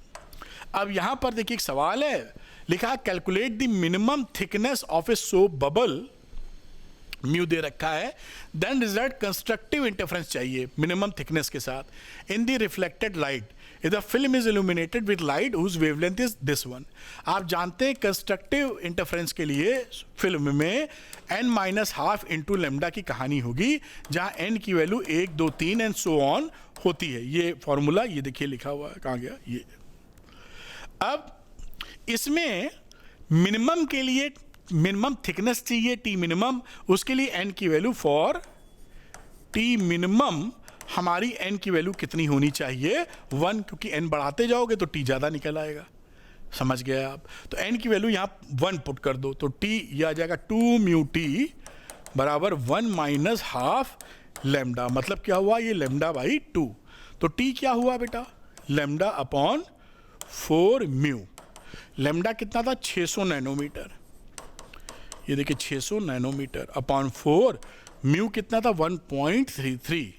S1: अब यहां पर देखिए एक सवाल है, लिखा calculate the minimum thickness of a soap bubble, mu दे रखा है, देन रिजल्ट कंस्ट्रक्टिव इंटरफ्रेंस चाहिए मिनिमम थिकनेस के साथ in the reflected light if the film is illuminated with light whose wavelength is this one. आप जानते हैं constructive interference के लिए फिल्म में n minus half into lambda की कहानी होगी, जहां n की वैल्यू 1 2 3 एंड सो ऑन होती है। ये फॉर्मूला ये देखिए लिखा हुआ है, कहाँ गया ये। अब इसमें मिनिमम के लिए मिनिमम थिकनेस चाहिए टी मिनिमम, उसके लिए n की वैल्यू फॉर टी मिनिमम हमारी n की वैल्यू कितनी होनी चाहिए 1, क्योंकि n बढ़ाते जाओगे तो t ज़्यादा निकल आएगा, समझ गए आप। तो n की वैल्यू यहाँ 1 पुट कर दो तो t यह आ जाएगा 2 म्यू टी बराबर 1 माइनस हाफ लेमडा। मतलब क्या हुआ, ये लेमडा बाई 2, तो t क्या हुआ बेटा, लेमडा अपॉन 4 म्यू। लेमडा कितना था 600 नैनोमीटर, ये देखिए 600 नैनोमीटर अपॉन 4, म्यू कितना था 1.33,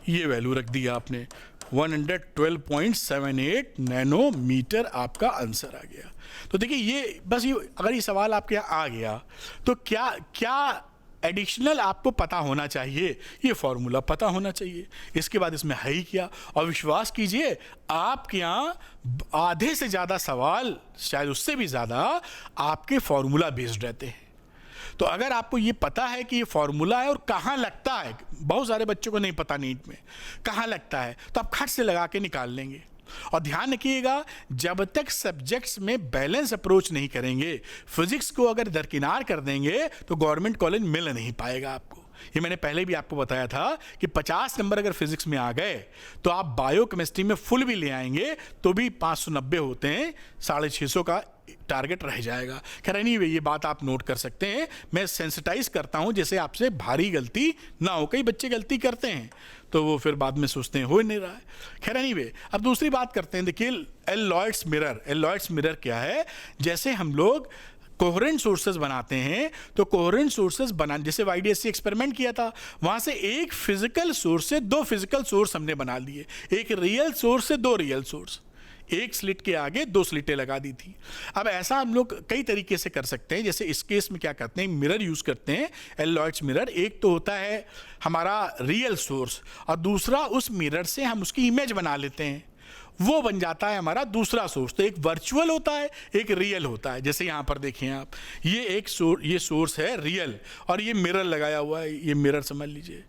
S1: ये वैल्यू रख दिया आपने 112.78 नैनोमीटर, आपका आंसर आ गया। तो देखिए ये बस, ये अगर ये सवाल आपके यहाँ आ गया तो क्या क्या एडिशनल आपको पता होना चाहिए, ये फॉर्मूला पता होना चाहिए, इसके बाद इसमें है ही क्या। और विश्वास कीजिए आपके यहाँ आधे से ज़्यादा सवाल, शायद उससे भी ज़्यादा, आपके फॉर्मूला बेस्ड रहते हैं। तो अगर आपको ये पता है कि ये फॉर्मूला है और कहाँ लगता है, बहुत सारे बच्चों को नहीं पता नीट में कहाँ लगता है, तो आप खट से लगा के निकाल लेंगे। और ध्यान रखिएगा, जब तक सब्जेक्ट्स में बैलेंस अप्रोच नहीं करेंगे, फिजिक्स को अगर दरकिनार कर देंगे तो गवर्नमेंट कॉलेज मिल नहीं पाएगा आपको। ये मैंने पहले भी आपको बताया था कि 50 नंबर अगर फिजिक्स में आ गए तो आप बायो केमिस्ट्री में फुल भी ले आएंगे तो भी 590 होते हैं, 650 का टारगेट रह जाएगा। खैर एनीवे ये बात आप नोट कर सकते हैं, मैं सेंसिटाइज करता हूं जैसे आपसे भारी गलती ना हो। कई बच्चे गलती करते हैं तो वो फिर बाद में सोचते हैं हो नहीं रहा है। खैर एनीवे अब दूसरी बात करते हैं। देखिए L Lloyd's mirror, L Lloyd's mirror क्या है, जैसे हम लोग कोहेरेंट सोर्सेज बनाते हैं तो कोहेरेंट सोर्सेज बना, जैसे वाईडीएससी एक्सपेरिमेंट किया था, वहां से एक फिजिकल सोर्स से दो फिजिकल सोर्स हमने बना लिए, एक रियल सोर्स से दो रियल सोर्स, एक स्लिट के आगे दो स्लिटें लगा दी थी। अब ऐसा हम लोग कई तरीके से कर सकते हैं। जैसे इस केस में क्या करते हैं, मिरर यूज करते हैं, एलॉयड्स मिरर। एक तो होता है हमारा रियल सोर्स और दूसरा उस मिरर से हम उसकी इमेज बना लेते हैं, वो बन जाता है हमारा दूसरा सोर्स। तो एक वर्चुअल होता है, एक रियल होता है। जैसे यहाँ पर देखिए आप, ये सोर्स है रियल और ये मिरर लगाया हुआ है, ये मिरर समझ लीजिए।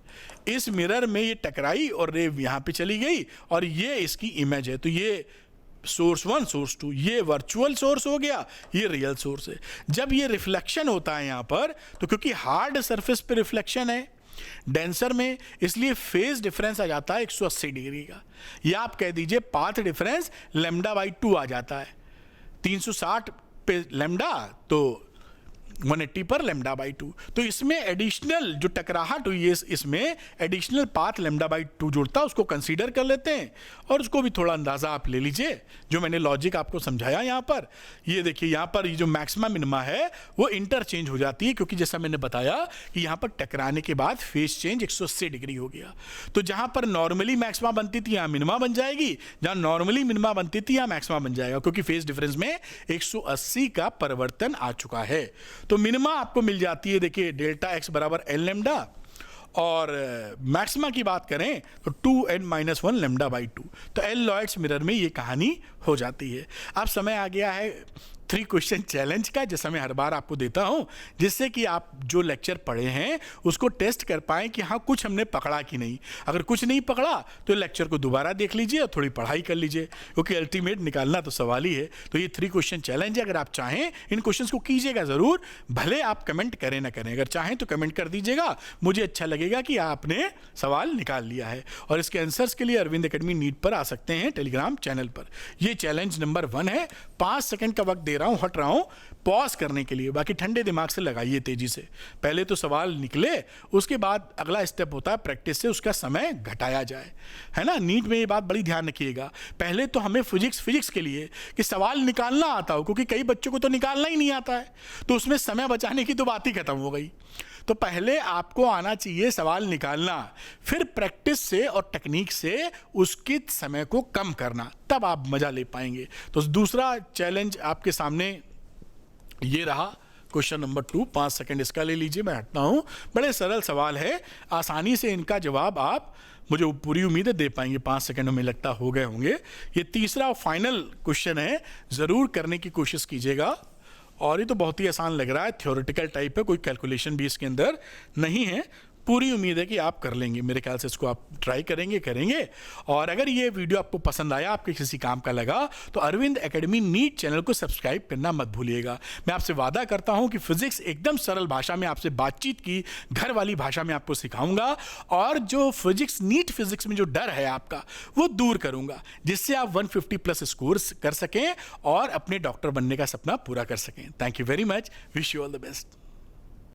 S1: इस मिरर में ये टकराई और रे यहाँ पे चली गई और ये इसकी इमेज है। तो ये सोर्स 1 सोर्स 2, ये वर्चुअल सोर्स हो गया, ये रियल सोर्स है। जब ये रिफ्लेक्शन होता है यहाँ पर, तो क्योंकि हार्ड सरफेस पे रिफ्लेक्शन है डेंसर में, इसलिए फेज डिफरेंस आ जाता है 180 डिग्री का, या आप कह दीजिए पाथ डिफरेंस λ/2 आ जाता है। 360 पे लैम्डा तो 180 पर λ/2। तो इसमें एडिशनल जो टकराहट हुई है, इसमें एडिशनल पाथ λ/2 जुड़ता है, उसको कंसीडर कर लेते हैं और उसको भी थोड़ा अंदाज़ा आप ले लीजिए, जो मैंने लॉजिक आपको समझाया यहाँ पर। ये देखिए यहाँ पर ये जो मैक्सिमा मिनिमा है वो इंटरचेंज हो जाती है, क्योंकि जैसा मैंने बताया कि यहाँ पर टकराने के बाद फेज चेंज 180 डिग्री हो गया। तो जहाँ पर नॉर्मली मैक्सिमा बनती थी यहाँ मिनिमा बन जाएगी, जहाँ नॉर्मली मिनिमा बनती थी यहाँ मैक्सिमा बन जाएगा, क्योंकि फेज डिफरेंस में 180 का परिवर्तन आ चुका है। तो मिनिमा आपको मिल जाती है, देखिए डेल्टा एक्स बराबर एल लैम्डा, और मैक्सिमा की बात करें तो 2n-1 λ/2। तो एलॉयड्स मिरर में ये कहानी हो जाती है। अब समय आ गया है 3 क्वेश्चन चैलेंज का, जैसा मैं हर बार आपको देता हूं, जिससे कि आप जो लेक्चर पढ़े हैं उसको टेस्ट कर पाएं कि हाँ कुछ हमने पकड़ा कि नहीं। अगर कुछ नहीं पकड़ा तो लेक्चर को दोबारा देख लीजिए और थोड़ी पढ़ाई कर लीजिए, क्योंकि अल्टीमेट निकालना तो सवाल ही है। तो ये 3 क्वेश्चन चैलेंज है। अगर आप चाहें इन क्वेश्चंस को कीजिएगा ज़रूर, भले आप कमेंट करें ना करें, अगर चाहें तो कमेंट कर दीजिएगा, मुझे अच्छा लगेगा कि आपने सवाल निकाल लिया है। और इसके आंसर्स के लिए अरविंद एकेडमी नीट पर आ सकते हैं टेलीग्राम चैनल पर। ये चैलेंज नंबर 1 है। 5 सेकंड का वक्त दे रहा हूं, हट रहा हूं पॉज करने के लिए, बाकी ठंडे दिमाग से लगाइए तेजी से। पहले तो सवाल निकले, उसके बाद अगला स्टेप होता है प्रैक्टिस से उसका समय घटाया जाए, है ना। नीट में ये बात बड़ी ध्यान रखिएगा, पहले तो हमें फिजिक्स के लिए कि सवाल निकालना आता हो, क्योंकि कई बच्चों को तो निकालना ही नहीं आता है, तो उसमें समय बचाने की तो बात ही खत्म हो गई। तो पहले आपको आना चाहिए सवाल निकालना, फिर प्रैक्टिस से और टेक्निक से उसके समय को कम करना, तब आप मजा ले पाएंगे। तो दूसरा चैलेंज आपके सामने ये रहा, क्वेश्चन नंबर 2, 5 सेकंड इसका ले लीजिए, मैं हटता हूं। बड़े सरल सवाल है, आसानी से इनका जवाब आप, मुझे पूरी उम्मीद है, दे पाएंगे। 5 सेकंड में लगता हो गए होंगे। ये तीसरा और फाइनल क्वेश्चन है, ज़रूर करने की कोशिश कीजिएगा। और ये तो बहुत ही आसान लग रहा है, थ्योरेटिकल टाइप है, कोई कैलकुलेशन भी इसके अंदर नहीं है। पूरी उम्मीद है कि आप कर लेंगे, मेरे ख्याल से इसको आप ट्राई करेंगे। और अगर ये वीडियो आपको पसंद आया, आपके किसी काम का लगा, तो अरविंद एकेडमी नीट चैनल को सब्सक्राइब करना मत भूलिएगा। मैं आपसे वादा करता हूं कि फिजिक्स एकदम सरल भाषा में आपसे बातचीत की, घर वाली भाषा में आपको सिखाऊंगा, और जो फिजिक्स, नीट फिजिक्स में जो डर है आपका, वो दूर करूंगा, जिससे आप 150+ स्कोर कर सकें और अपने डॉक्टर बनने का सपना पूरा कर सकें। Thank you very much, wish you all the best.